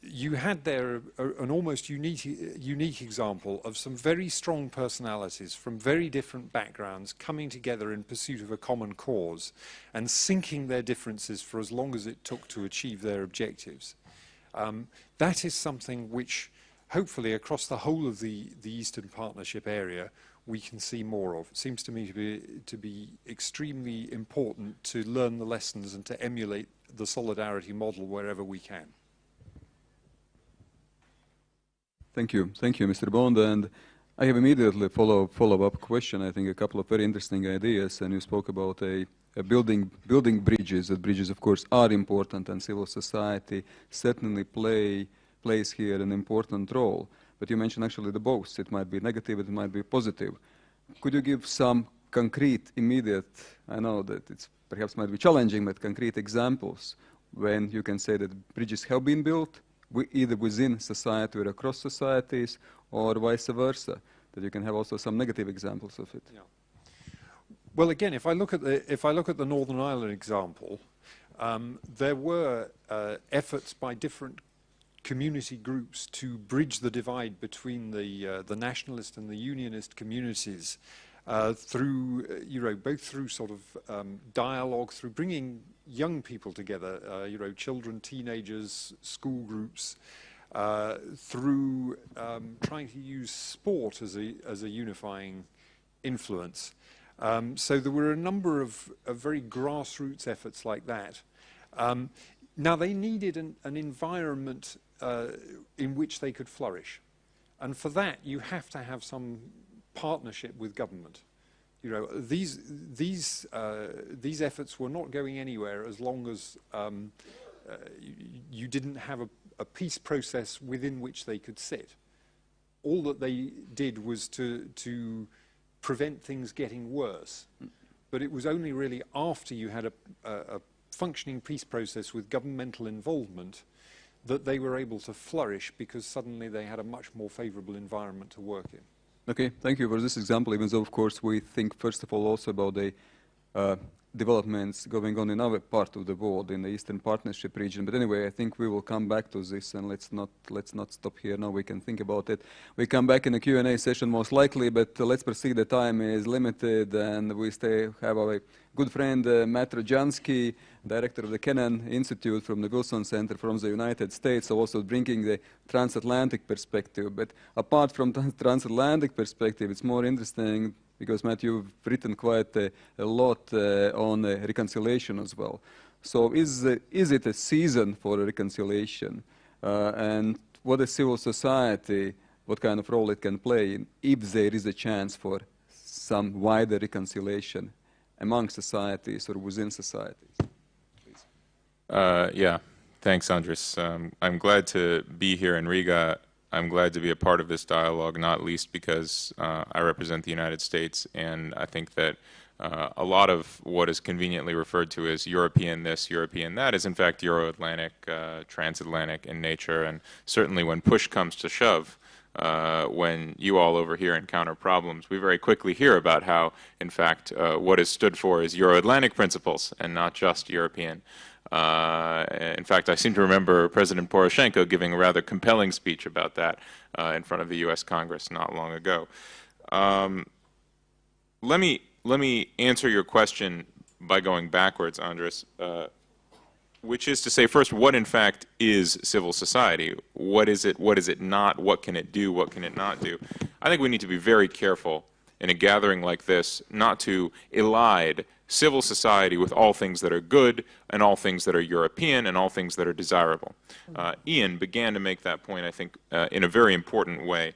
you had there an almost unique example of some very strong personalities from very different backgrounds coming together in pursuit of a common cause and sinking their differences for as long as it took to achieve their objectives. That is something which hopefully across the whole of the Eastern Partnership area we can see more of. It seems to me to be extremely important to learn the lessons and to emulate the solidarity model wherever we can. Thank you, Mr. Bond. And I have immediately follow-up question. I think a couple of very interesting ideas. And you spoke about building bridges. That bridges, of course, are important, and civil society certainly plays here an important role. But you mentioned actually the both. It might be negative, it might be positive. Could you give some concrete, immediate, I know that it's perhaps might be challenging, but concrete examples when you can say that bridges have been built, either within society or across societies, or vice versa, that you can have also some negative examples of it? Yeah. Well, again, if I look at the Northern Ireland example, there were efforts by different community groups to bridge the divide between the nationalist and the unionist communities through, both through sort of dialogue, through bringing young people together, children, teenagers, school groups, through trying to use sport as a unifying influence. So there were a number of very grassroots efforts like that. Now they needed an environment in which they could flourish. And for that, you have to have some partnership with government. These efforts were not going anywhere as long as you didn't have a peace process within which they could sit. All that they did was to prevent things getting worse. But it was only really after you had a functioning peace process with governmental involvement that they were able to flourish, because suddenly they had a much more favorable environment to work in. Okay, thank you for this example, even though, of course, we think, first of all, also about the developments going on in other part of the world, in the Eastern Partnership region. But anyway, I think we will come back to this, and let's not stop here now. We can think about it. We come back in the Q&A session most likely, but let's proceed. The time is limited, and we have our good friend Matt Rojansky, director of the Kennan Institute from the Wilson Center from the United States, also bringing the transatlantic perspective. But apart from the transatlantic perspective, it's more interesting because, Matt, you've written quite a lot on reconciliation as well. So is it a season for reconciliation? And what is civil society, what kind of role it can play if there is a chance for some wider reconciliation among societies or within societies? Please. Yeah, thanks, Andris. I'm glad to be here in Riga. I'm glad to be a part of this dialogue, not least because I represent the United States, and I think that a lot of what is conveniently referred to as European this, European that is in fact Euro-Atlantic, transatlantic in nature, and certainly when push comes to shove, when you all over here encounter problems, we very quickly hear about how, in fact, what is stood for is Euro-Atlantic principles and not just European. In fact, I seem to remember President Poroshenko giving a rather compelling speech about that in front of the U.S. Congress not long ago. Let me answer your question by going backwards, Andris, which is to say, first, what in fact is civil society? What is it not? What can it do? What can it not do? I think we need to be very careful in a gathering like this not to elide civil society with all things that are good and all things that are European and all things that are desirable. Ian began to make that point, I think, in a very important way.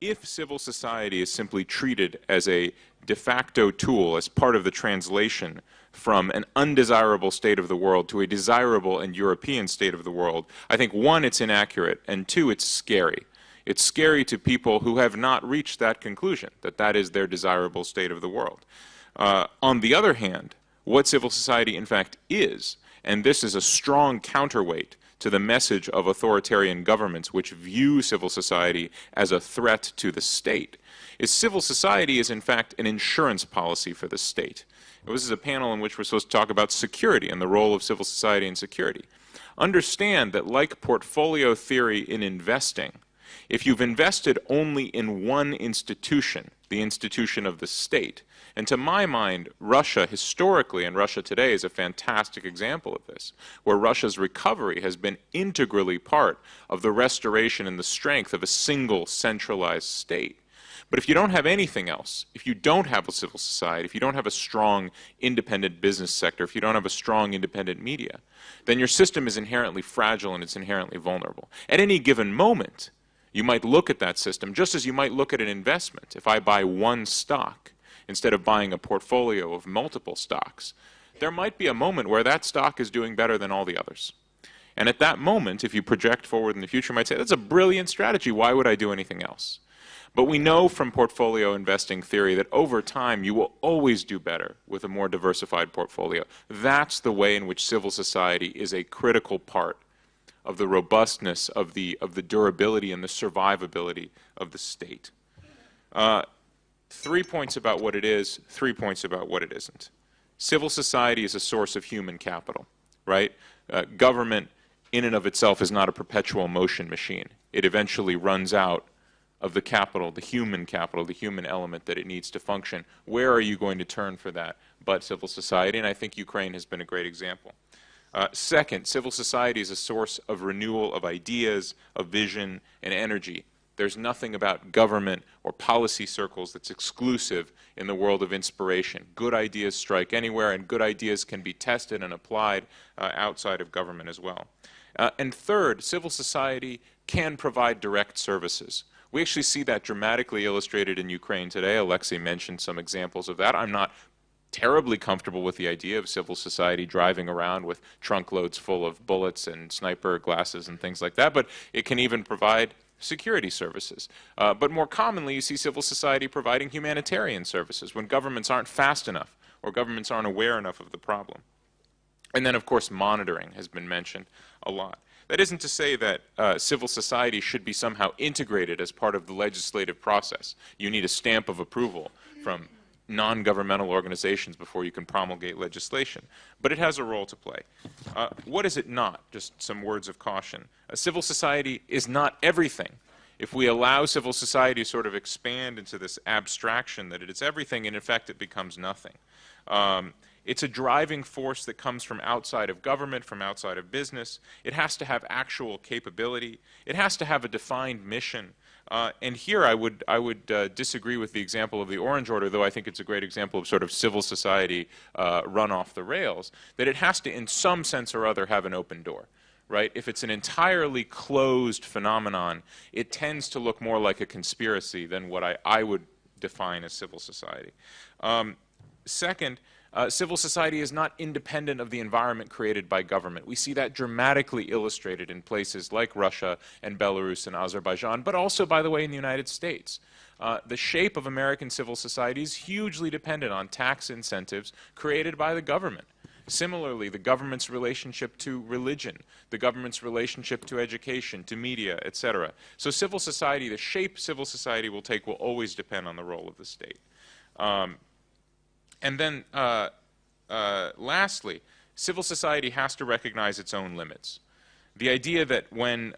If civil society is simply treated as a de facto tool, as part of the translation from an undesirable state of the world to a desirable and European state of the world, I think, one, it's inaccurate, and two, it's scary. It's scary to people who have not reached that conclusion, that that is their desirable state of the world. On the other hand, what civil society in fact is, and this is a strong counterweight to the message of authoritarian governments which view civil society as a threat to the state, is civil society is in fact an insurance policy for the state. This is a panel in which we're supposed to talk about security and the role of civil society in security. Understand that, like portfolio theory in investing, if you've invested only in one institution, the institution of the state, and to my mind, Russia historically and Russia today is a fantastic example of this, where Russia's recovery has been integrally part of the restoration and the strength of a single centralized state. But if you don't have anything else, if you don't have a civil society, if you don't have a strong independent business sector, if you don't have a strong independent media, then your system is inherently fragile and it's inherently vulnerable. At any given moment, you might look at that system just as you might look at an investment. If I buy one stock instead of buying a portfolio of multiple stocks, there might be a moment where that stock is doing better than all the others. And at that moment, if you project forward in the future, you might say, that's a brilliant strategy. Why would I do anything else? But we know from portfolio investing theory that over time you will always do better with a more diversified portfolio. That's the way in which civil society is a critical part of the robustness, of the durability and the survivability of the state. 3 points about what it is, 3 points about what it isn't. Civil society is a source of human capital, right? Government in and of itself is not a perpetual motion machine. It eventually runs out of the capital, the human element that it needs to function. Where are you going to turn for that but civil society? And I think Ukraine has been a great example. Second, civil society is a source of renewal of ideas, of vision, and energy. There's nothing about government or policy circles that's exclusive in the world of inspiration. Good ideas strike anywhere, and good ideas can be tested and applied outside of government as well. And third, civil society can provide direct services. We actually see that dramatically illustrated in Ukraine today. Oleksiy mentioned some examples of that. I'm not terribly comfortable with the idea of civil society driving around with trunk loads full of bullets and sniper glasses and things like that, but it can even provide security services. But more commonly, you see civil society providing humanitarian services when governments aren't fast enough or governments aren't aware enough of the problem. And then, of course, monitoring has been mentioned a lot. That isn't to say that civil society should be somehow integrated as part of the legislative process. You need a stamp of approval from non-governmental organizations before you can promulgate legislation. But it has a role to play. What is it not? Just some words of caution. Civil society is not everything. If we allow civil society to sort of expand into this abstraction that it is everything, and in fact it becomes nothing. It's a driving force that comes from outside of government, from outside of business. It has to have actual capability. It has to have a defined mission. And here I would disagree with the example of the Orange Order, though I think it's a great example of sort of civil society run off the rails, that it has to, in some sense or other, have an open door. Right? If it's an entirely closed phenomenon, it tends to look more like a conspiracy than what I would define as civil society. Second, civil society is not independent of the environment created by government. We see that dramatically illustrated in places like Russia and Belarus and Azerbaijan, but also, by the way, in the United States. The shape of American civil society is hugely dependent on tax incentives created by the government. Similarly, the government's relationship to religion, the government's relationship to education, to media, etc. So civil society, the shape civil society will take will always depend on the role of the state. And then, lastly, civil society has to recognize its own limits. The idea that when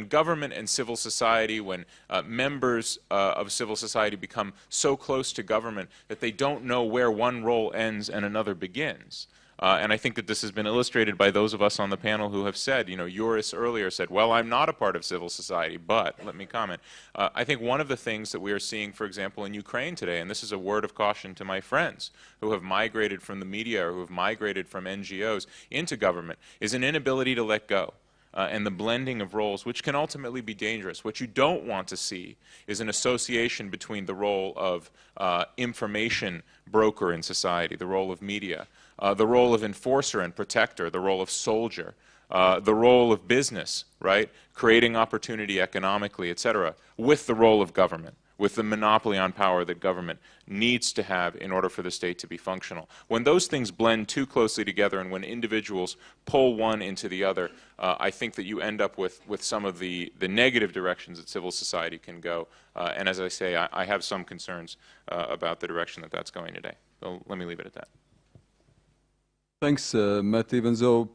government and civil society, when members of civil society become so close to government that they don't know where one role ends and another begins. And I think that this has been illustrated by those of us on the panel who have said, you know, Joris earlier said, well, I'm not a part of civil society, but, let me comment. I think one of the things that we are seeing, for example, in Ukraine today, and this is a word of caution to my friends who have migrated from the media or who have migrated from NGOs into government, is an inability to let go. And the blending of roles, which can ultimately be dangerous. What you don't want to see is an association between the role of information broker in society, the role of media, the role of enforcer and protector, the role of soldier, the role of business, right, creating opportunity economically, etc., with the role of government, with the monopoly on power that government needs to have in order for the state to be functional. When those things blend too closely together and when individuals pull one into the other, I think that you end up with some of the negative directions that civil society can go. And as I say, I have some concerns about the direction that that's going today. So let me leave it at that. Thanks, Matt. Even though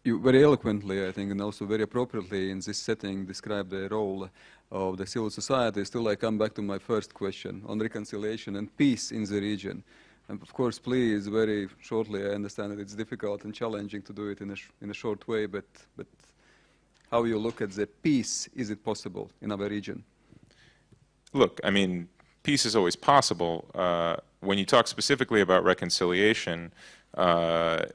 you very eloquently, I think, and also very appropriately in this setting describe the role of the civil society, still I come back to my first question on reconciliation and peace in the region. And of course, please, very shortly, I understand that it's difficult and challenging to do it in a short way, but how you look at the peace, is it possible in our region? Look, I mean, peace is always possible. When you talk specifically about reconciliation, there's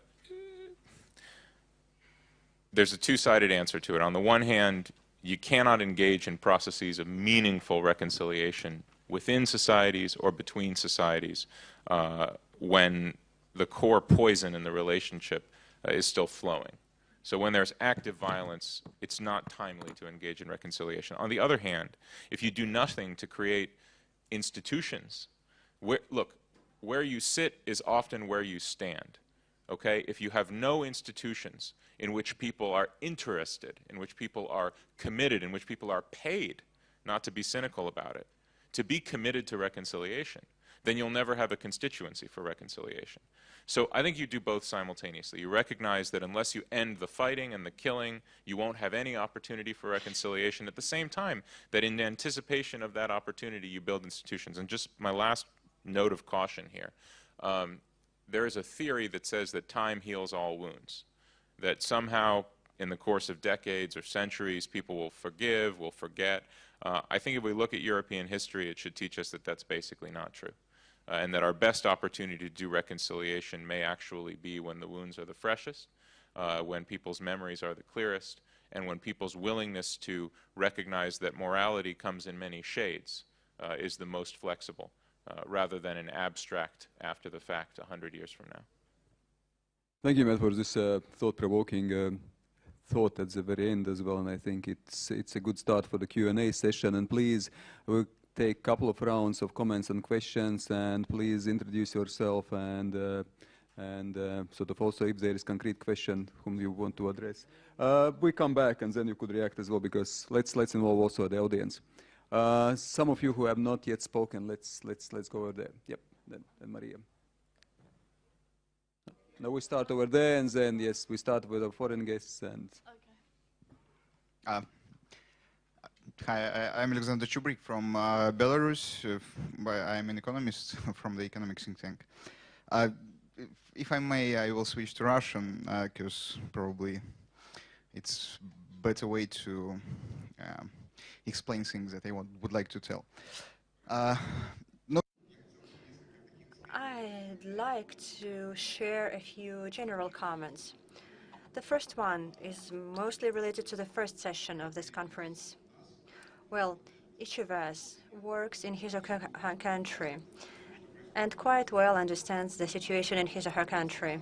a two-sided answer to it. On the one hand, you cannot engage in processes of meaningful reconciliation within societies or between societies when the core poison in the relationship is still flowing. So when there's active violence, it's not timely to engage in reconciliation. On the other hand, if you do nothing to create institutions, look, where you sit is often where you stand. Okay? If you have no institutions in which people are interested, in which people are committed, in which people are paid, not to be cynical about it, to be committed to reconciliation, then you'll never have a constituency for reconciliation. So I think you do both simultaneously. You recognize that unless you end the fighting and the killing, you won't have any opportunity for reconciliation. At the same time, that in anticipation of that opportunity, you build institutions. And just my last note of caution here. There is a theory that says that time heals all wounds, that somehow in the course of decades or centuries, people will forgive, will forget. I think if we look at European history, it should teach us that that's basically not true. And that our best opportunity to do reconciliation may actually be when the wounds are the freshest, when people's memories are the clearest, and when people's willingness to recognize that morality comes in many shades is the most flexible, rather than an abstract after the fact 100 years from now. Thank you, Matt, for this thought-provoking thought at the very end as well, and I think it's a good start for the Q&A session. And please, we'll take a couple of rounds of comments and questions, and please introduce yourself and sort of also if there is concrete question whom you want to address. We come back and then you could react as well, because let's involve also the audience. Some of you who have not yet spoken, let's go over there. Yep, then Maria. Now we start over there, and then yes, we start with our foreign guests and. Okay. Hi, I'm Alexander Chubrik from Belarus. I'm an economist from the economic think tank. If I may, I will switch to Russian, because probably it's a better way to explain things that I would like to tell. I'd like to share a few general comments. The first one is mostly related to the first session of this conference. Well, each of us works in his or her country and quite well understands the situation in his or her country.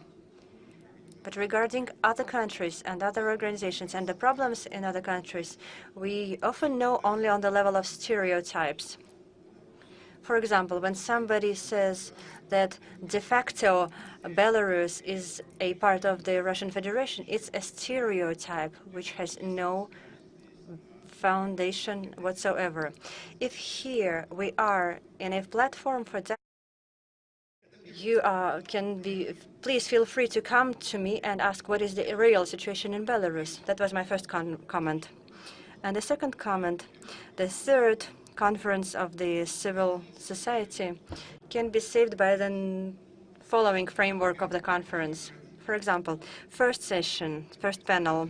But regarding other countries and other organizations and the problems in other countries, we often know only on the level of stereotypes. For example, when somebody says that de facto Belarus is a part of the Russian Federation, it's a stereotype which has no foundation whatsoever. If here we are in a platform for that, you please feel free to come to me and ask what is the real situation in Belarus. That was my first comment. And the second comment, the third conference of the civil society can be saved by the following framework of the conference. For example, first session, first panel,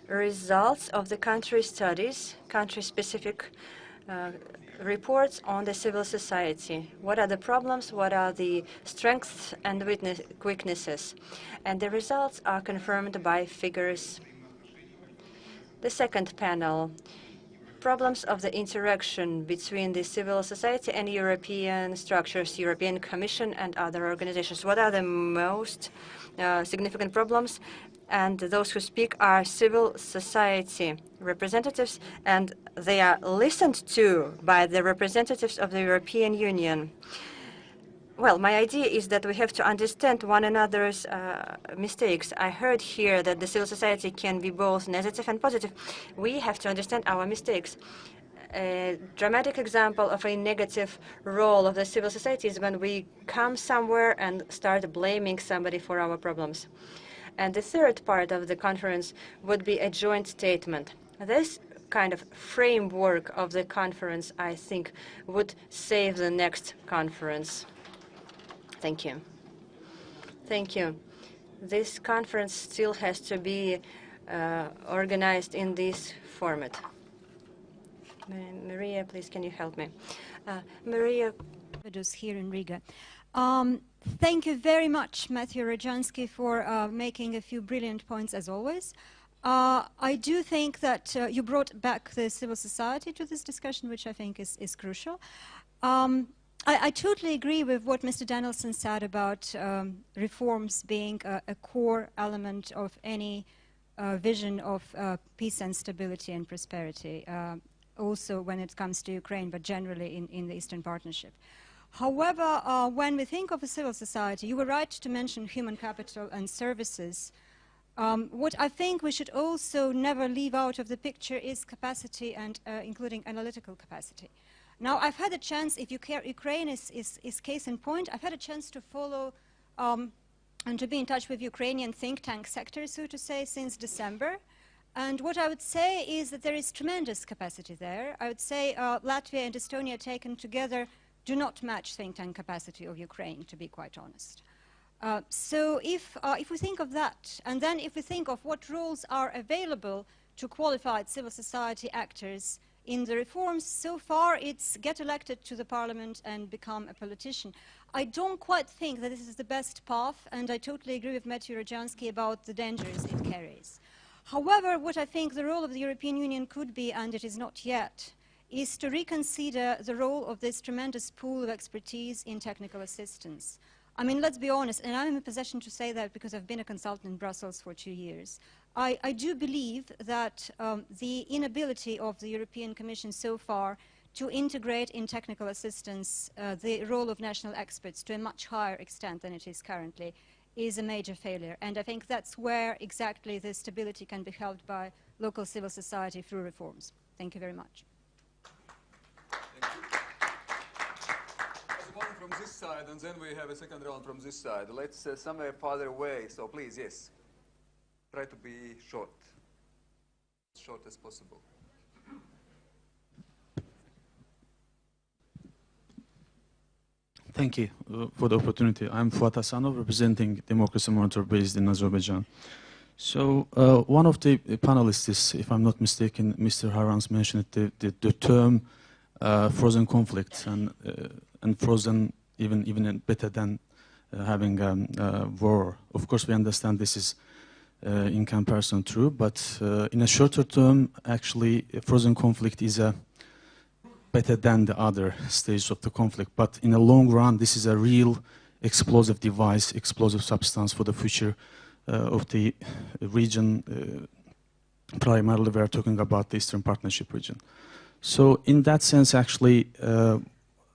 results of the country studies, country-specific reports on the civil society. What are the problems? What are the strengths and weaknesses? And the results are confirmed by figures. The second panel, problems of the interaction between the civil society and European structures, European Commission and other organizations. What are the most significant problems? And those who speak are civil society representatives, and they are listened to by the representatives of the European Union. Well, my idea is that we have to understand one another's mistakes. I heard here that the civil society can be both negative and positive. We have to understand our mistakes. A dramatic example of a negative role of the civil society is when we come somewhere and start blaming somebody for our problems. And the third part of the conference would be a joint statement. This kind of framework of the conference, I think, would save the next conference. Thank you. Thank you. This conference still has to be organized in this format. Maria, please, can you help me? Maria. Here in Riga. Thank you very much, Matthew Rajansky, for making a few brilliant points, as always. I do think that you brought back the civil society to this discussion, which I think is crucial. I totally agree with what Mr. Danielson said about reforms being a core element of any vision of peace and stability and prosperity, also when it comes to Ukraine, but generally in the Eastern Partnership. However, when we think of a civil society, you were right to mention human capital and services. What I think we should also never leave out of the picture is capacity, and including analytical capacity. Now, I've had a chance, if Ukraine is case in point, I've had a chance to follow and to be in touch with Ukrainian think tank sector, so to say, since December. And what I would say is that there is tremendous capacity there. I would say Latvia and Estonia taken together do not match think tank capacity of Ukraine, to be quite honest. So if we think of that, and then if we think of what roles are available to qualified civil society actors in the reforms, so far it's get elected to the parliament and become a politician. I don't quite think that this is the best path, and I totally agree with Matthew Rajansky about the dangers it carries. However, what I think the role of the European Union could be, and it is not yet, is to reconsider the role of this tremendous pool of expertise in technical assistance. I mean, let's be honest, and I'm in a position to say that because I've been a consultant in Brussels for 2 years. I do believe that the inability of the European Commission so far to integrate in technical assistance the role of national experts to a much higher extent than it is currently is a major failure. And I think that's where exactly the stability can be held by local civil society through reforms. Thank you very much. One from this side, and then we have a second round from this side. Let's somewhere farther away. So please, yes, try to be short, as short as possible. Thank you for the opportunity. I'm Fuat Hasanov, representing Democracy Monitor based in Azerbaijan. So one of the panelists is, if I'm not mistaken, Mr. Harans mentioned the term frozen conflicts, and frozen even better than having war. Of course, we understand this is in comparison true, but in a shorter term, actually, a frozen conflict is better than the other stages of the conflict. But in the long run, this is a real explosive device, explosive substance for the future of the region. Primarily, we are talking about the Eastern Partnership region. So in that sense, actually,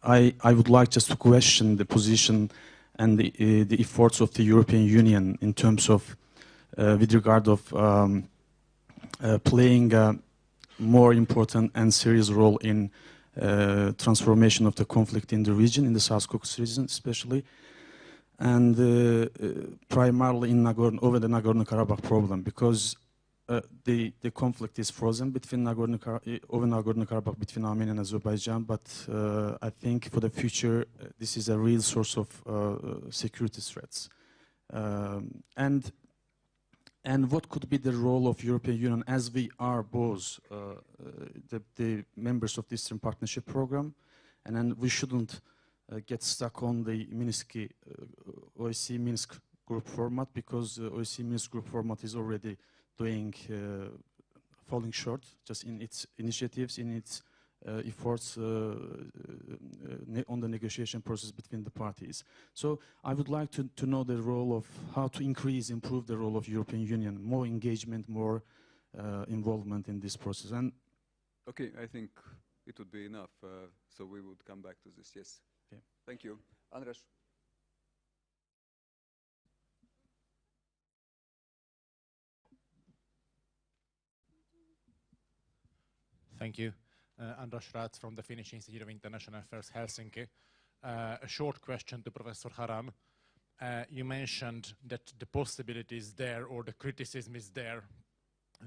I would like just to question the position and the efforts of the European Union in terms of, with regard of playing a more important and serious role in transformation of the conflict in the region, in the South Caucasus region especially, and primarily in over the Nagorno-Karabakh problem, because the conflict is frozen between over Nagorno-Karabakh between Armenia and Azerbaijan, but I think for the future this is a real source of security threats. And what could be the role of European Union, as we are both the members of the Eastern Partnership Program, and then we shouldn't get stuck on the OSCE Minsk group format, because OSCE Minsk group format is already falling short just in its initiatives, in its efforts on the negotiation process between the parties. So I would like to know the role of how to improve the role of European Union, more engagement, more involvement in this process. And okay, I think it would be enough, so we would come back to this, yes. Okay. Thank you. Andris. Thank you. Andris Sprūds from the Finnish Institute of International Affairs, Helsinki. A short question to Professor Haran. You mentioned that the possibility is there, or the criticism is there,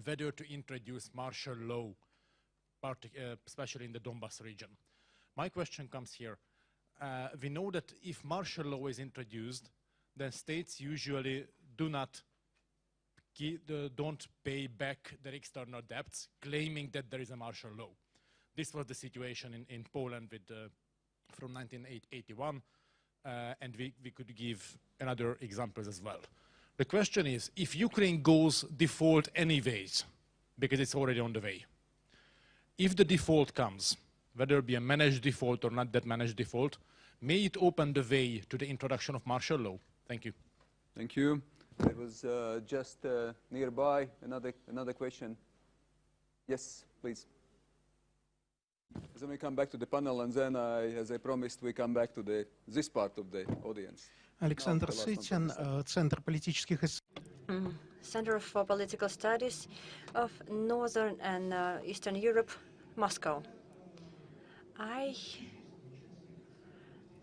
whether to introduce martial law, especially in the Donbas region. My question comes here. We know that if martial law is introduced, then states usually don't pay back their external debts, claiming that there is a martial law. This was the situation in Poland from 1981, and we could give another examples as well. The question is, if Ukraine goes default anyways, because it's already on the way, if the default comes, whether it be a managed default or not that managed default, may it open the way to the introduction of martial law? Thank you. Thank you. There was just nearby another question. Yes, please. Then we come back to the panel, and then, as I promised, we come back to this part of the audience. Александр Сытин, Центр политических исследований. Center for Political Studies of Northern and Eastern Europe, Moscow. I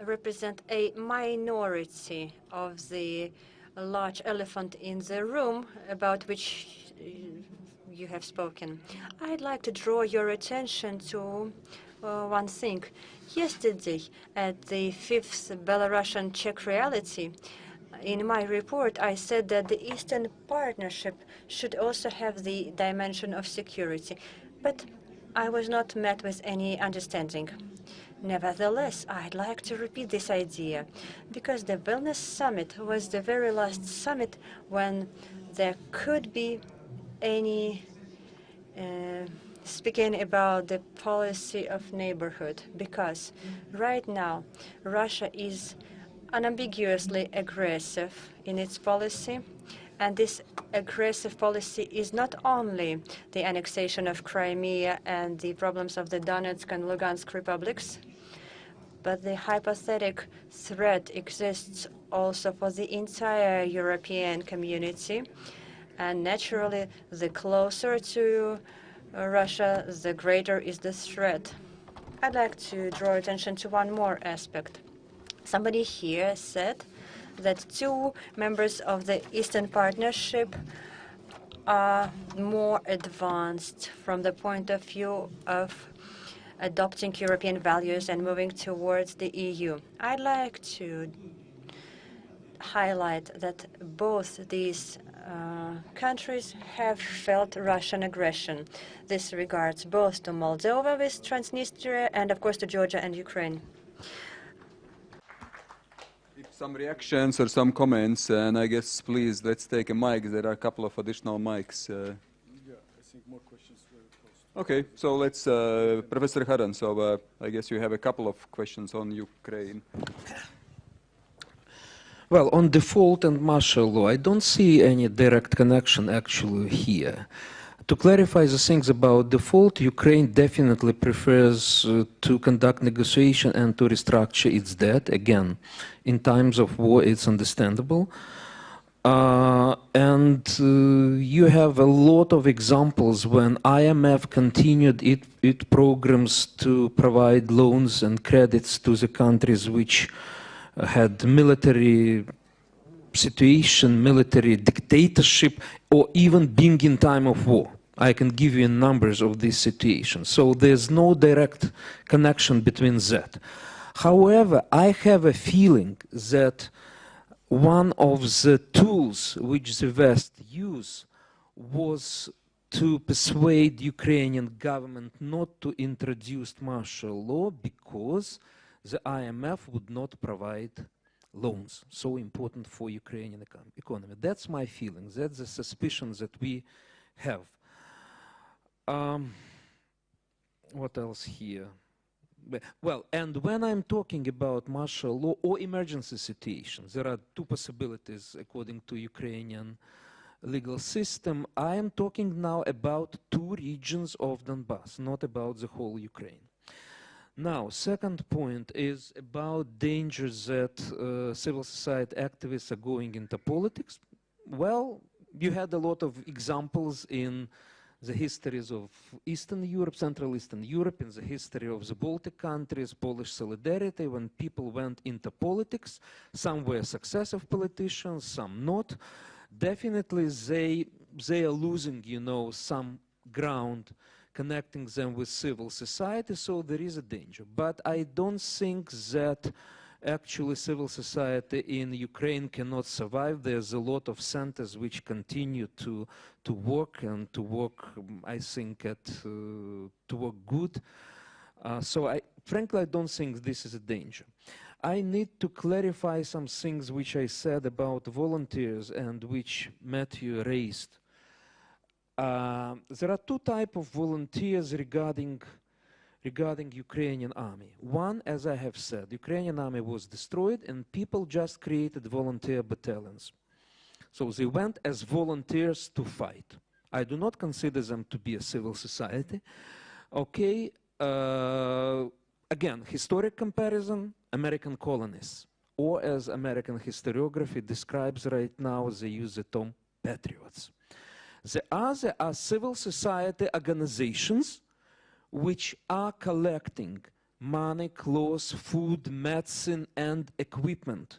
represent a minority of the large elephant in the room about which you have spoken. I'd like to draw your attention to one thing. Yesterday, at the 5th Belarusian Czech Reality, in my report, I said that the Eastern Partnership should also have the dimension of security, but I was not met with any understanding. Nevertheless, I'd like to repeat this idea, because the Vilnius summit was the very last summit when there could be any speaking about the policy of neighborhood, because right now Russia is unambiguously aggressive in its policy, and this aggressive policy is not only the annexation of Crimea and the problems of the Donetsk and Lugansk republics, but the hypothetical threat exists also for the entire European community. And naturally, the closer to Russia, the greater is the threat. I'd like to draw attention to one more aspect. Somebody here said that 2 members of the Eastern Partnership are more advanced from the point of view of adopting European values and moving towards the EU. I'd like to highlight that both these countries have felt Russian aggression. This regards both to Moldova with Transnistria and, of course, to Georgia and Ukraine. Some reactions or some comments, and I guess, please, let's take a mic. There are a couple of additional mics. Yeah, I think more questions very close. Okay, so let's, Professor Haran, so I guess you have a couple of questions on Ukraine. Well, on default and martial law, I don't see any direct connection actually here. To clarify the things about default, Ukraine definitely prefers to conduct negotiation and to restructure its debt. Again, in times of war, it's understandable. You have a lot of examples when IMF continued its programs to provide loans and credits to the countries which had military situation, military dictatorship, or even being in time of war. I can give you numbers of these situations. So there's no direct connection between that. However, I have a feeling that one of the tools which the West used was to persuade Ukrainian government not to introduce martial law because the IMF would not provide loans, so important for Ukrainian economy. That's my feeling. That's the suspicion that we have. What else here? Well, and when I'm talking about martial law or emergency situations, there are 2 possibilities according to Ukrainian legal system. I am talking now about 2 regions of Donbass, not about the whole Ukraine. Now, second point is about dangers that civil society activists are going into politics. Well, you had a lot of examples in the histories of Eastern Europe, Central Eastern Europe, in the history of the Baltic countries, Polish solidarity, when people went into politics. Some were successive politicians, some not. Definitely they are losing, you know, some ground connecting them with civil society, so there is a danger. But I don't think that actually civil society in Ukraine cannot survive. There's a lot of centers which continue to work and to work, I think, to work good. So frankly, I don't think this is a danger. I need to clarify some things which I said about volunteers and which Matthew raised. There are 2 types of volunteers regarding regarding Ukrainian army. One, as I have said, Ukrainian army was destroyed and people just created volunteer battalions. So they went as volunteers to fight. I do not consider them to be a civil society. Okay, again, historic comparison, American colonists, or as American historiography describes right now, they use the term patriots. The other are civil society organizations which are collecting money, clothes, food, medicine, and equipment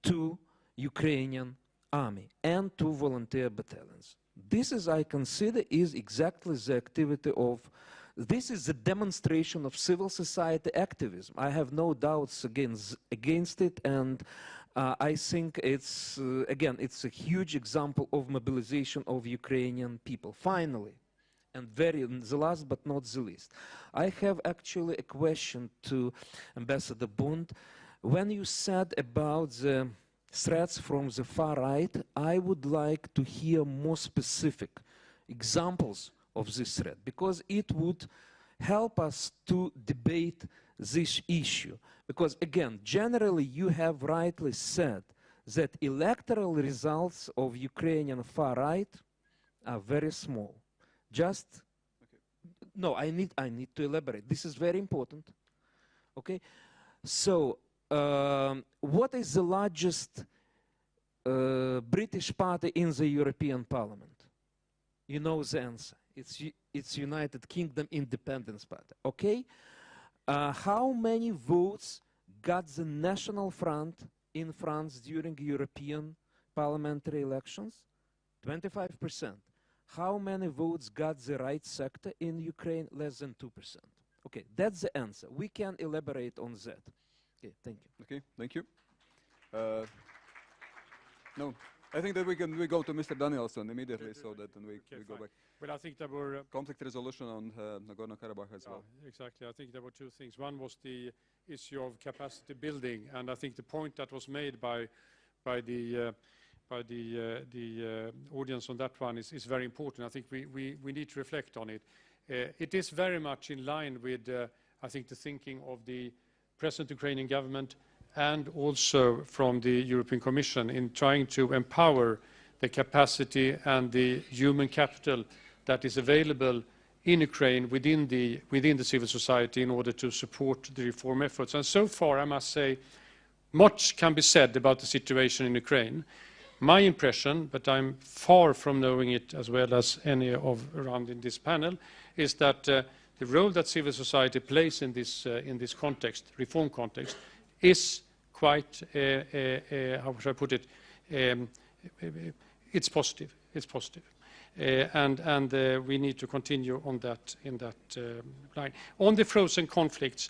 to Ukrainian army and to volunteer battalions. This is, I consider, is exactly the activity of, this is the demonstration of civil society activism. I have no doubts against it, and I think it's, again, it's a huge example of mobilization of Ukrainian people. Finally, and the last but not the least, I have actually a question to Ambassador Bund. When you said about the threats from the far right, I would like to hear more specific examples of this threat, because it would help us to debate this issue. Because again, generally you have rightly said that electoral results of Ukrainian far right are very small. Just, no, I need to elaborate. This is very important. Okay, so what is the largest British party in the European Parliament? You know the answer. It's United Kingdom Independence Party. Okay, how many votes got the National Front in France during European parliamentary elections? 25%. How many votes got the right sector in Ukraine? Less than 2%. Okay, that's the answer. We can elaborate on that. Okay, thank you. Okay, thank you. No, I think that we go to Mr. Danielson immediately, so that then we go back. Well, I think there were conflict resolution on Nagorno-Karabakh as well. Exactly. I think there were two things. One was the issue of capacity building, and I think the point that was made by the audience on that one is very important. I think we need to reflect on it. It is very much in line with, I think, the thinking of the present Ukrainian government and also from the European Commission in trying to empower the capacity and the human capital that is available in Ukraine within the civil society in order to support the reform efforts. And so far, I must say, much can be said about the situation in Ukraine. My impression, but I'm far from knowing it as well as any of around in this panel, is that the role that civil society plays in this context, reform context, is quite, how should I put it, it's positive. It's positive. And we need to continue on that, in that line. On the frozen conflicts,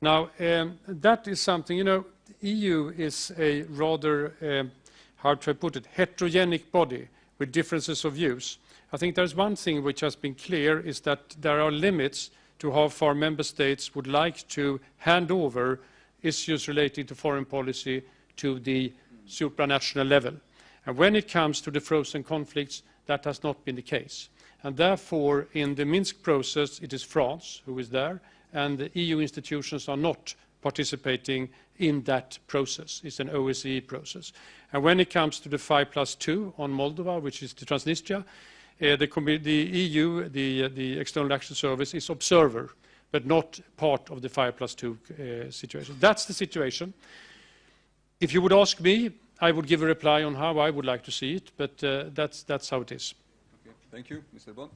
now that is something, you know, EU is a rather, how to put it, heterogenic body with differences of views. I think there's one thing which has been clear is that there are limits to how far member states would like to hand over issues relating to foreign policy to the supranational level. And when it comes to the frozen conflicts, that has not been the case. And therefore, in the Minsk process, it is France who is there, and the EU institutions are not participating in that process. It's an OSCE process. And when it comes to the 5+2 on Moldova, which is the Transnistria, the EU, the External Action Service, is observer, but not part of the 5+2 situation. That's the situation. If you would ask me, I would give a reply on how I would like to see it, but that's how it is. Okay. Thank you. Mr. Bond.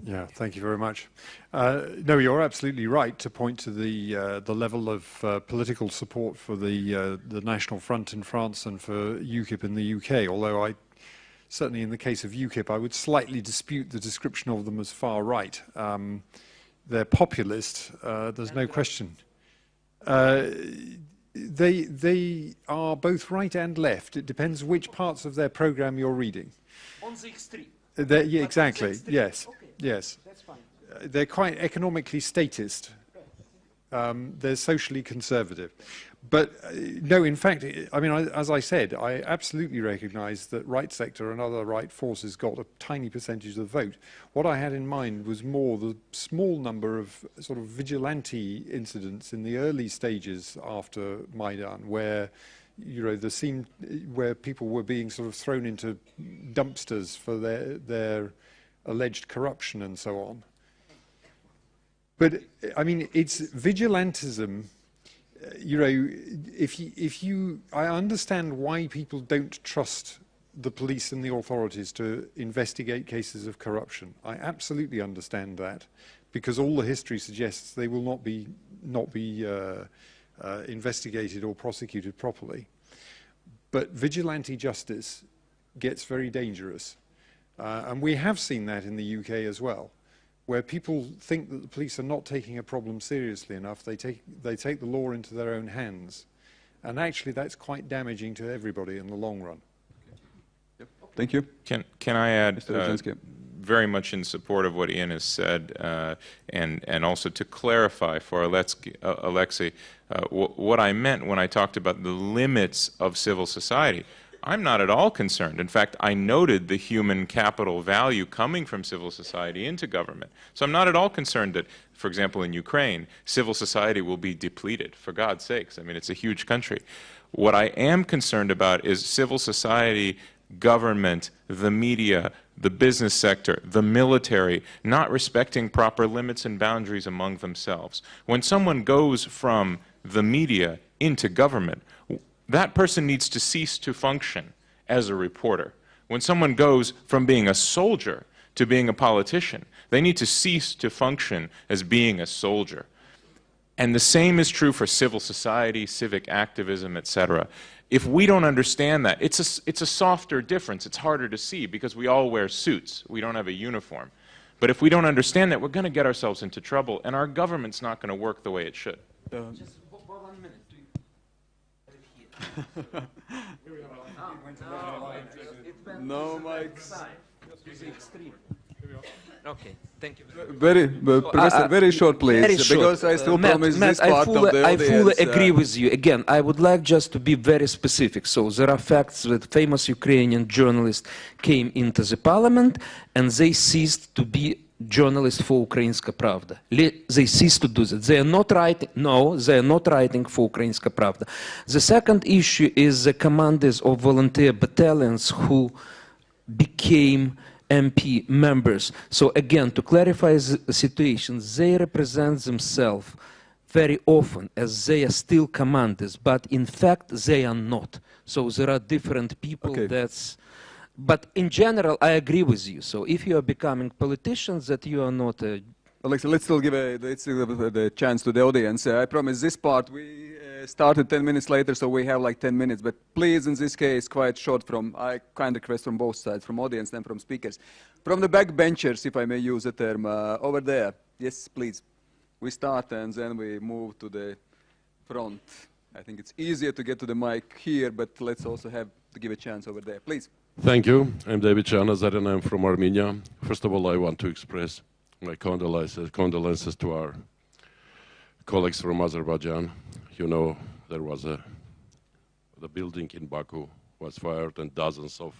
Yeah, thank you very much. No, you're absolutely right to point to the level of political support for the National Front in France and for UKIP in the UK, although I certainly in the case of UKIP, I would slightly dispute the description of them as far right. They're populist, there's no question. They are both right and left. It depends which parts of their program you're reading. On the extreme. Yeah, exactly, yes. Okay. Yes. That's fine. They're quite economically statist. They're socially conservative. But no, in fact, I mean, as I said, I absolutely recognize that right sector and other right forces got a tiny percentage of the vote. What I had in mind was more the small number of sort of vigilante incidents in the early stages after Maidan, where where people were being sort of thrown into dumpsters for their alleged corruption and so on. But I mean, it's vigilantism. I understand why people don't trust the police and the authorities to investigate cases of corruption. I absolutely understand that, because all the history suggests they will not be investigated or prosecuted properly. But vigilante justice gets very dangerous, and we have seen that in the UK as well, where people think that the police are not taking a problem seriously enough. They take the law into their own hands, and actually that's quite damaging to everybody in the long run. Yep. Thank you. Can I add, very much in support of what Ian has said, and also to clarify for Oleksiy, what I meant when I talked about the limits of civil society. I'm not at all concerned. In fact, I noted the human capital value coming from civil society into government. So I'm not at all concerned that, for example, in Ukraine, civil society will be depleted, for God's sakes. I mean, it's a huge country. What I am concerned about is civil society, government, the media, the business sector, the military, not respecting proper limits and boundaries among themselves. When someone goes from the media into government, that person needs to cease to function as a reporter. When someone goes from being a soldier to being a politician, they need to cease to function as being a soldier. And the same is true for civil society, civic activism, etc. If we don't understand that, it's a softer difference. It's harder to see because we all wear suits. We don't have a uniform. But if we don't understand that, we're going to get ourselves into trouble, and our government's not going to work the way it should. Just for 1 minute. No mics. Okay, thank you. Professor, very short, please, very short. because I still promise this part of the audience. I fully agree with you. Again, I would like just to be very specific. So there are facts that famous Ukrainian journalists came into the parliament and they ceased to be journalists for Ukrainska Pravda. They ceased to do that. They are not writing, no, they are not writing for Ukrainska Pravda. The second issue is the commanders of volunteer battalions who became MP members. So again, to clarify the situation, they represent themselves very often as they are still commanders, but in fact they are not. So there are different people that's... But in general, I agree with you. So if you are becoming politicians, that you are not a... Oleksiy, let's still give the chance to the audience. I promise this part, we started 10 minutes later, so we have like 10 minutes. But please, in this case, quite short I kind of request from both sides, from audience and from speakers. From the backbenchers, if I may use the term, over there. Yes, please. We start and then we move to the front. I think it's easier to get to the mic here, but let's also have to give a chance over there. Please. Thank you. I'm David Chanazar and I'm from Armenia. First of all, I want to express my condolences to our colleagues from Azerbaijan. You know, there was the building in Baku was fired and dozens of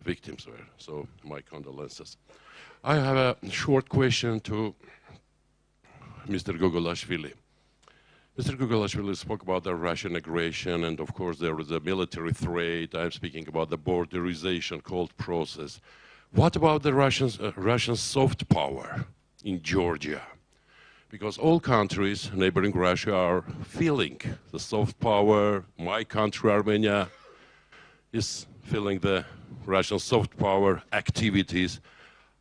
victims were. So my condolences. I have a short question to Mr. Gogolashvili. Mr. Gogolashvili spoke about the Russian aggression, and of course there is a military threat. I'm speaking about the borderization called process. What about the Russian soft power in Georgia? Because all countries neighboring Russia are feeling the soft power. My country, Armenia, is feeling the Russian soft power activities.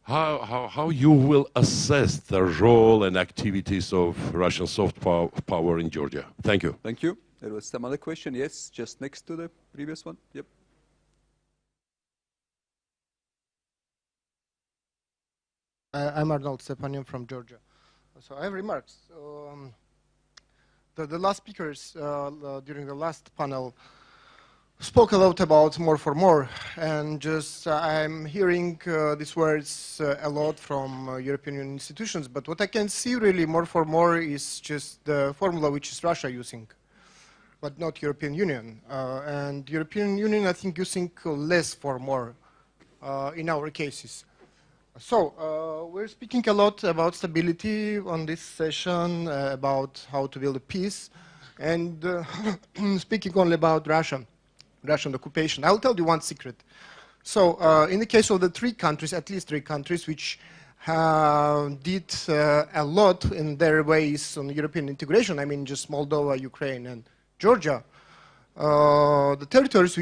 How you will assess the role and activities of Russian soft power in Georgia? Thank you. Thank you. There was some other question. Yes, just next to the previous one. Yep. I'm Arnold Stepanyan from Georgia. So I have remarks. The last speakers during the last panel spoke a lot about more for more, and just I'm hearing these words a lot from European Union institutions, but what I can see really more for more is just the formula which is Russia using, but not European Union. And European Union, I think, using less for more in our cases. So we're speaking a lot about stability on this session, about how to build a peace, and speaking only about Russian occupation. I'll tell you one secret. So in the case of the three countries, at least three countries, which did a lot in their ways on European integration, I mean just Moldova, Ukraine, and Georgia, the territories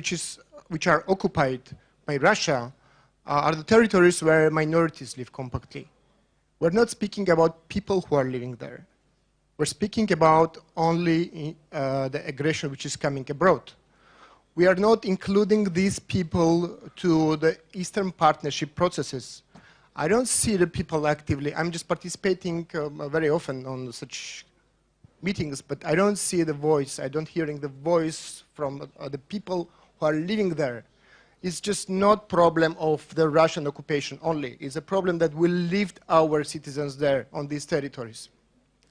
which are occupied by Russia are the territories where minorities live compactly. We're not speaking about people who are living there. We're speaking about only the aggression which is coming abroad. We are not including these people to the Eastern Partnership processes. I don't see the people actively. I'm just participating very often on such meetings, but I don't see the voice. I don't hearing the voice from the people who are living there. It's just not problem of the Russian occupation only. It's a problem that will lift our citizens there on these territories.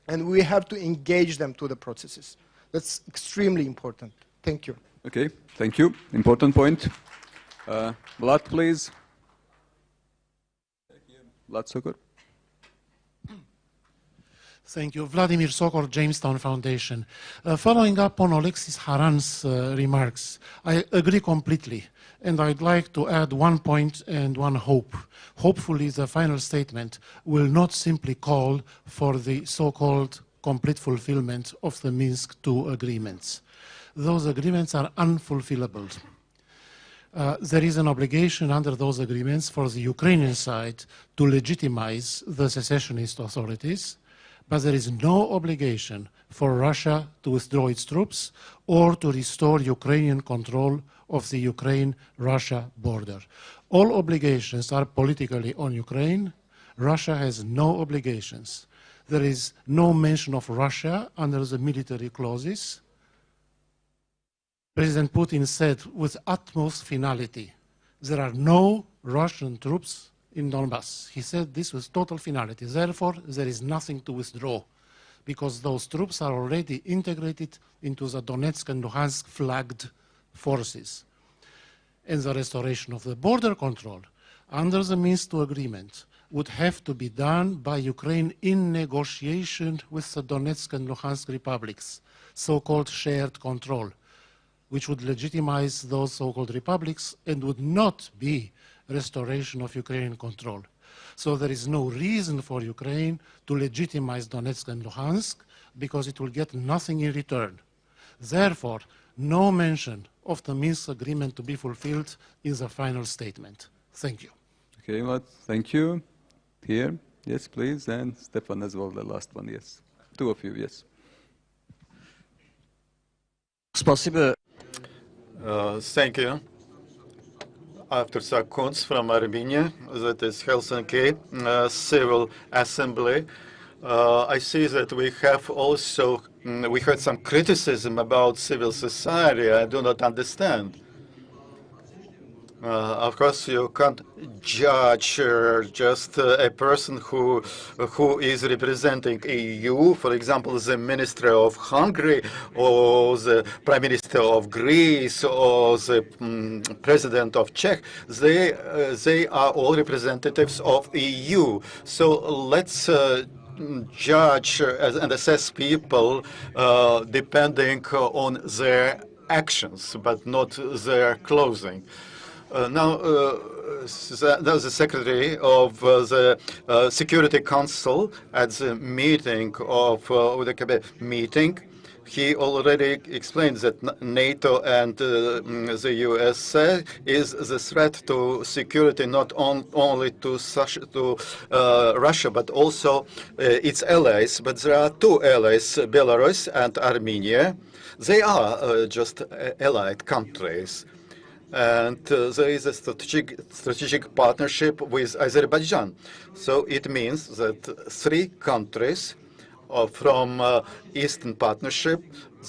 And we have to engage them to the processes. That's extremely important. Thank you. Okay, thank you. Important point. Vlad, please. Vlad Sokor. Thank you. Vladimir Sokor, Jamestown Foundation. Following up on Oleksijs Harans' remarks, I agree completely. And I'd like to add one point and one hope. Hopefully the final statement will not simply call for the so-called complete fulfillment of the Minsk II agreements. Those agreements are unfulfillable. There is an obligation under those agreements for the Ukrainian side to legitimize the secessionist authorities, but there is no obligation for Russia to withdraw its troops or to restore Ukrainian control of the Ukraine-Russia border. All obligations are politically on Ukraine. Russia has no obligations. There is no mention of Russia under the military clauses. President Putin said with utmost finality, there are no Russian troops in Donbass. He said this with total finality. Therefore, there is nothing to withdraw because those troops are already integrated into the Donetsk and Luhansk flagged forces. And the restoration of the border control under the Minsk II agreement would have to be done by Ukraine in negotiation with the Donetsk and Luhansk republics, so-called shared control, which would legitimize those so-called republics and would not be restoration of Ukrainian control. So there is no reason for Ukraine to legitimize Donetsk and Luhansk because it will get nothing in return. Therefore, no mention of the Minsk agreement to be fulfilled in the final statement. Thank you. Okay, well, thank you. Here, yes, please, and Stefan as well, the last one, yes. Two of you, yes. Спасибо. Thank you. After Kunz from Armenia, that is Helsinki Civil Assembly. I see that we have also, we heard some criticism about civil society. I do not understand. Of course, you can't judge just a person who is representing EU, for example, the Minister of Hungary, or the Prime Minister of Greece, or the President of Czech. They are all representatives of EU. So let's judge and assess people depending on their actions, but not their clothing. Now, the Secretary of the Security Council at the meeting of the meeting, he already explained that NATO and the USA is the threat to security not only to Russia, but also its allies. But there are two allies, Belarus and Armenia. They are just allied countries. And there is a strategic partnership with Azerbaijan. So it means that three countries from Eastern Partnership,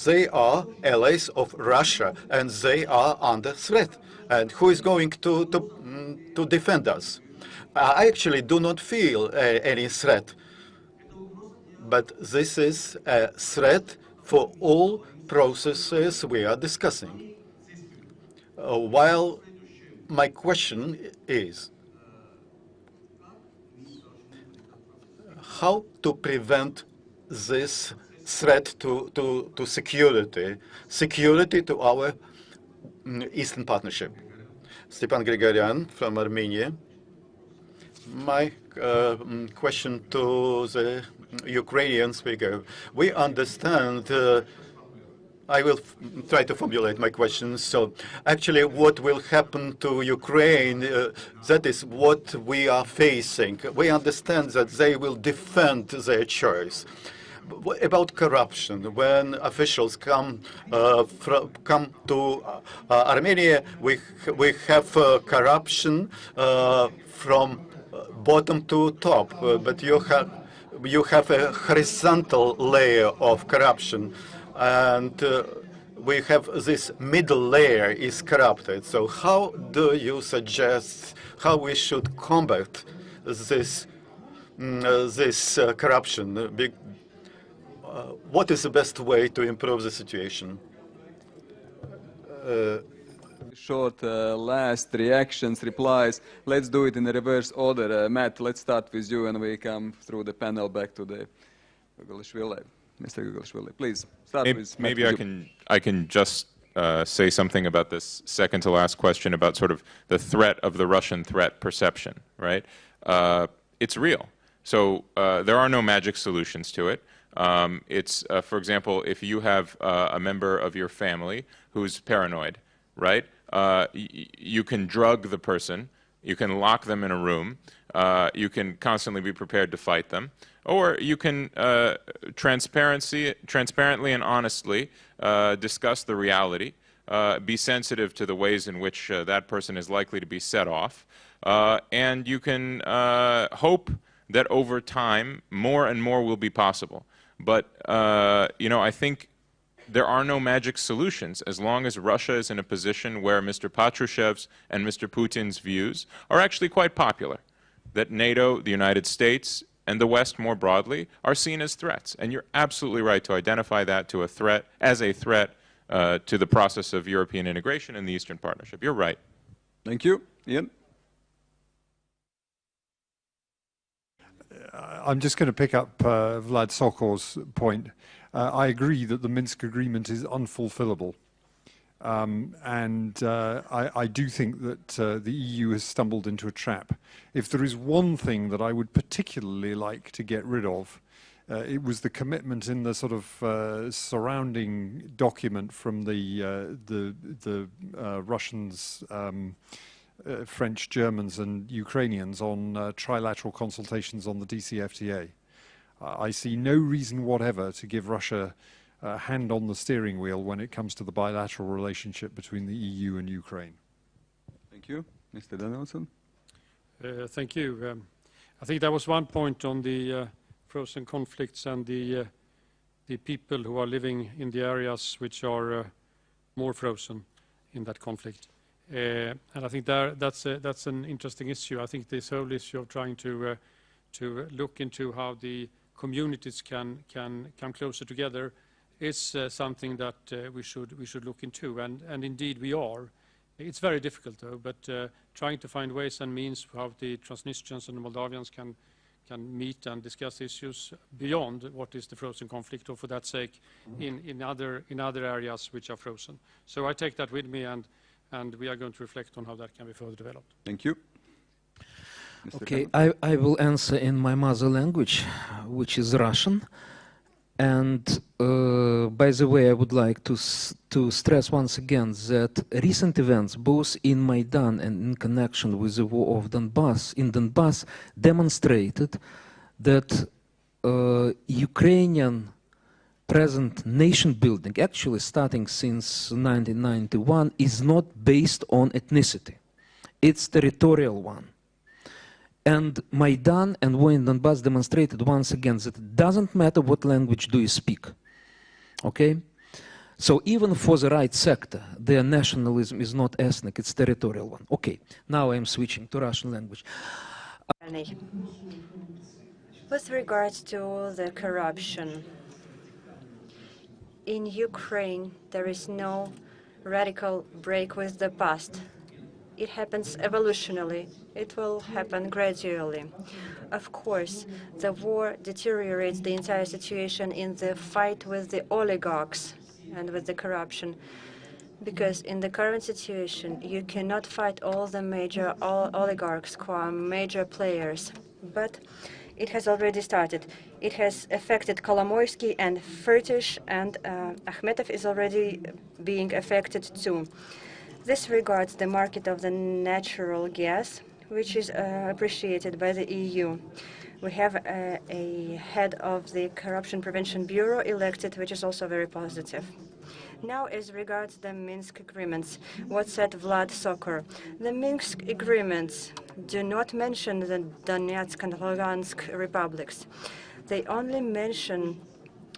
they are allies of Russia, and they are under threat. And who is going to defend us? I actually do not feel any threat, but this is a threat for all processes we are discussing. While my question is, how to prevent this threat to security to our Eastern Partnership? Stepan Grigoryan from Armenia. My question to the Ukrainian speaker. We understand, I will try to formulate my questions. So actually what will happen to Ukraine, that is what we are facing. We understand that they will defend their choice. About corruption, when officials come to Armenia, we have corruption from bottom to top, but you have a horizontal layer of corruption, and we have this middle layer is corrupted. So how do you suggest how we should combat this corruption? What is the best way to improve the situation? Short last reactions, replies. Let's do it in the reverse order. Matt, let's start with you, and we come through the panel back to the Gogolashvili. Mr. Gogolashvili, please start with Matt. Maybe I can just say something about this second to last question about sort of the threat of the Russian threat perception, right? It's real. So there are no magic solutions to it. It's, for example, if you have a member of your family who's paranoid, right? You can drug the person, you can lock them in a room, you can constantly be prepared to fight them, or you can transparently and honestly discuss the reality, be sensitive to the ways in which that person is likely to be set off, and you can hope that over time more and more will be possible. But, you know, I think there are no magic solutions as long as Russia is in a position where Mr. Patrushev's and Mr. Putin's views are actually quite popular, that NATO, the United States, and the West more broadly are seen as threats. And you're absolutely right to identify that to a threat, as a threat to the process of European integration and the Eastern Partnership. You're right. Thank you. Ian? I'm just going to pick up Vlad Sokol's point. I agree that the Minsk agreement is unfulfillable. I do think that the EU has stumbled into a trap. If there is one thing that I would particularly like to get rid of, it was the commitment in the sort of surrounding document from the Russians, French, Germans and Ukrainians on trilateral consultations on the DCFTA. I see no reason whatever to give Russia a hand on the steering wheel when it comes to the bilateral relationship between the EU and Ukraine. Thank you. Mr. Danielson? Thank you. I think there was one point on the frozen conflicts and the people who are living in the areas which are more frozen in that conflict. And I think that's an interesting issue. I think this whole issue of trying to look into how the communities can come closer together is something that we should look into, and indeed we are. It's very difficult though, but trying to find ways and means how the Transnistrians and the Moldavians can meet and discuss issues beyond what is the frozen conflict, or for that sake, in other areas which are frozen. So I take that with me, and we are going to reflect on how that can be further developed. Thank you. Okay, I will answer in my mother language, which is Russian. And by the way, I would like to stress once again that recent events, both in Maidan and in connection with the war of Donbass, demonstrated that Ukrainian present nation building, actually starting since 1991, is not based on ethnicity. It's territorial one. And Maidan and war in Donbass demonstrated once again that it doesn't matter what language do you speak. Okay? So even for the right sector, their nationalism is not ethnic, it's territorial one. Okay, now I'm switching to Russian language. With regards to the corruption, in Ukraine, there is no radical break with the past. It happens evolutionally. It will happen gradually. Of course, the war deteriorates the entire situation in the fight with the oligarchs and with the corruption. Because in the current situation, you cannot fight all the major oligarchs who are major players. But it has already started. It has affected Kolomoisky and Firtash, and Akhmetov is already being affected too. This regards the market of the natural gas, which is appreciated by the EU. We have a head of the Corruption Prevention Bureau elected, which is also very positive. Now, as regards the Minsk agreements, what said Vlad Sokor? The Minsk agreements do not mention the Donetsk and Lugansk republics. They only mention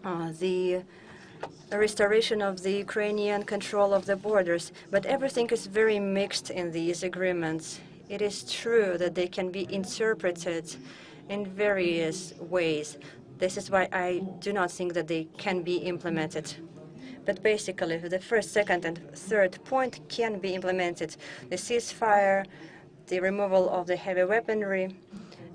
the restoration of the Ukrainian control of the borders, but everything is very mixed in these agreements. It is true that they can be interpreted in various ways. This is why I do not think that they can be implemented. But basically, the first, second, and third point can be implemented. The ceasefire, the removal of the heavy weaponry,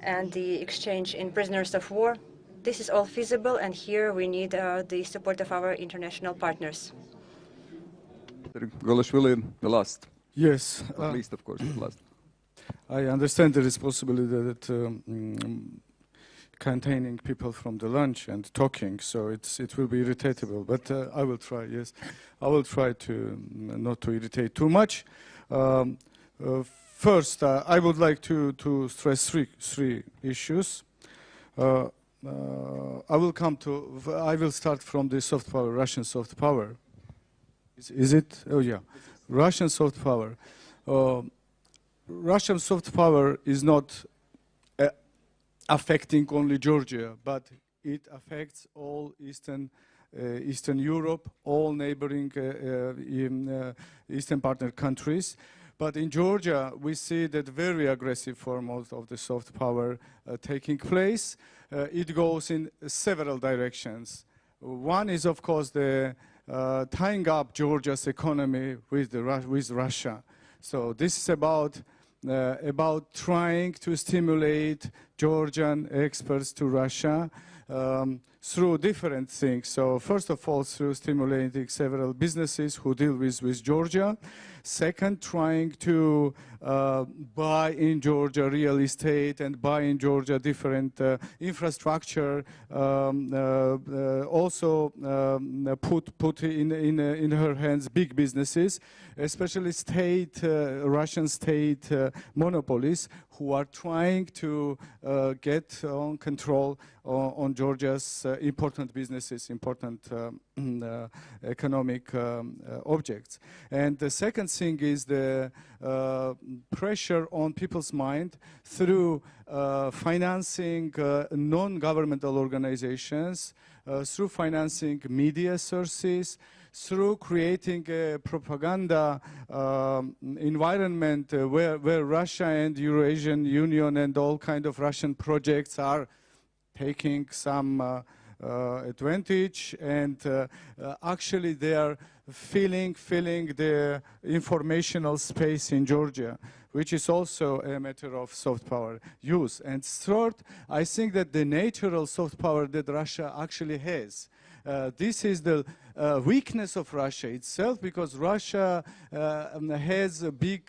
and the exchange in prisoners of war. This is all feasible, and here we need the support of our international partners. Gogolashvili, the last. Yes. At least, of course, the last. I understand the responsibility that containing people from the lunch and talking, so it will be irritable. But I will try. Yes, I will try to not to irritate too much. First, I would like to stress three issues. I will start from the soft power, Russian soft power. Is it? Oh yeah, Russian soft power. Russian soft power is not affecting only Georgia, but it affects all Eastern Europe, all neighboring Eastern partner countries. But in Georgia, we see that very aggressive form of the soft power taking place. It goes in several directions. One is, of course, the tying up Georgia's economy with Russia. So this is about trying to stimulate Georgian exports to Russia through different things. So first of all, through stimulating several businesses who deal with Georgia. Second, trying to buy in Georgia real estate and buy in Georgia different infrastructure. Also put in her hands big businesses, especially Russian state monopolies who are trying to get on control on Georgia's important businesses, important economic objects. And the second thing is the pressure on people's mind through financing non-governmental organizations, through financing media sources, through creating a propaganda environment where Russia and Eurasian Union and all kind of Russian projects are taking some advantage, and actually they are filling the informational space in Georgia, which is also a matter of soft power use. And third, I think that the natural soft power that Russia actually has, this is the weakness of Russia itself, because Russia has a big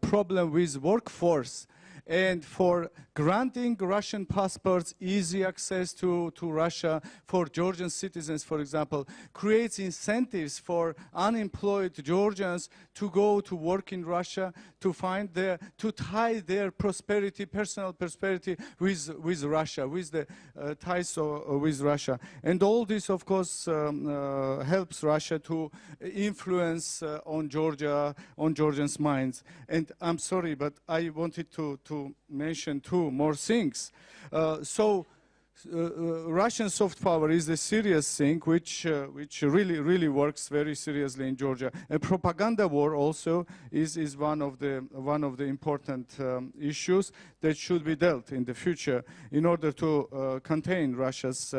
problem with workforce. And for granting Russian passports easy access to Russia for Georgian citizens, for example, creates incentives for unemployed Georgians to go to work in Russia, to tie their prosperity, personal prosperity with Russia, with the ties with Russia. And all this, of course, helps Russia to influence on Georgians' minds. And I'm sorry, but I wanted to to mention two more things. Russian soft power is a serious thing, which really works very seriously in Georgia. And propaganda war also is one of the important issues that should be dealt in the future in order to contain Russia's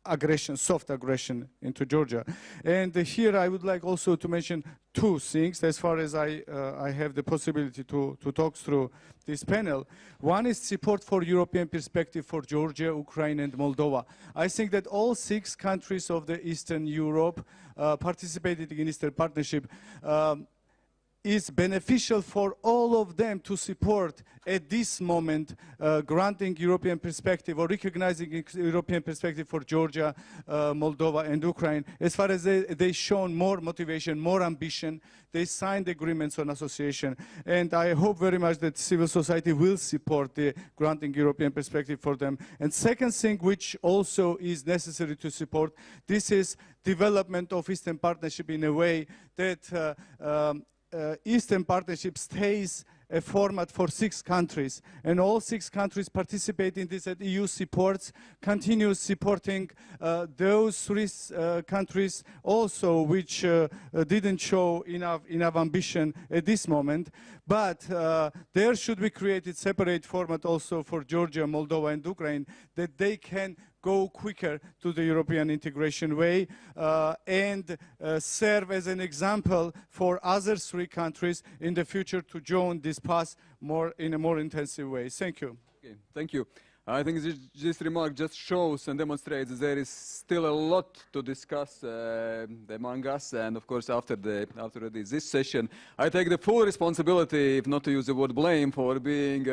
aggression, soft aggression into Georgia. And here I would like also to mention two things as far as I have the possibility to talk through this panel. One is support for European perspective for Georgia, Ukraine and Moldova. I think that all 6 countries of the Eastern Europe participating in Eastern Partnership is beneficial for all of them to support at this moment granting European perspective or recognizing European perspective for Georgia, Moldova and Ukraine. As far as they shown more motivation, more ambition, they signed agreements on association. And I hope very much that civil society will support the granting European perspective for them. And second thing which also is necessary to support, this is development of Eastern Partnership in a way that Eastern Partnership stays a format for 6 countries, and all 6 countries participate in this, that EU supports, continues supporting those 3 countries also which didn't show enough ambition at this moment. But there should be created separate format also for Georgia, Moldova and Ukraine, that they can go quicker to the European integration way and serve as an example for other 3 countries in the future to join this path in a more intensive way. Thank you. Okay, thank you. I think this remark just shows and demonstrates that there is still a lot to discuss among us, and of course after this session, I take the full responsibility, if not to use the word blame, for being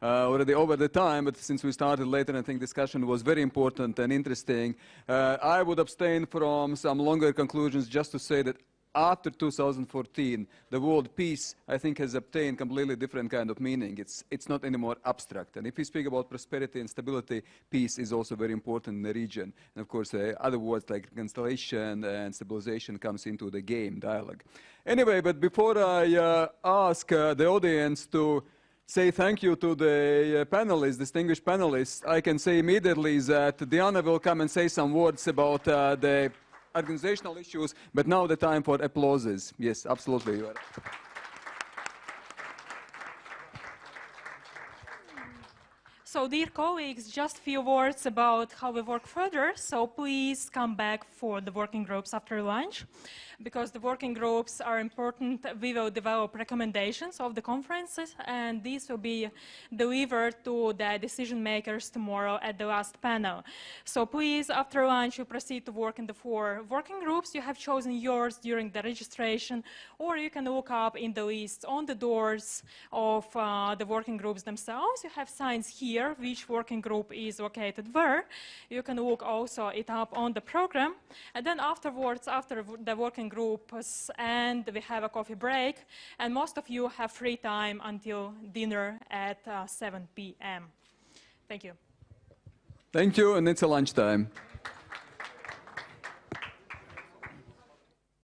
already over the time, but since we started later, I think discussion was very important and interesting. I would abstain from some longer conclusions, just to say that after 2014, the word peace, I think, has obtained completely different kind of meaning. It's not anymore abstract. And if we speak about prosperity and stability, peace is also very important in the region. And of course, other words like reconciliation and stabilization comes into the game, dialogue. Anyway, but before I ask the audience to say thank you to the panelists, distinguished panelists, I can say immediately that Diana will come and say some words about the organizational issues, but now the time for applauses. Yes, absolutely. You are. So, dear colleagues, just a few words about how we work further. So please come back for the working groups after lunch, because the working groups are important. We will develop recommendations of the conferences, and these will be delivered to the decision makers tomorrow at the last panel. So please, after lunch, you proceed to work in the 4 working groups. You have chosen yours during the registration, or you can look up in the lists on the doors of the working groups themselves. You have signs here which working group is located where. You can look also it up on the program. And then afterwards, after the working groups, and we have a coffee break, and most of you have free time until dinner at 7 p.m. Thank you. Thank you, and it's a lunchtime.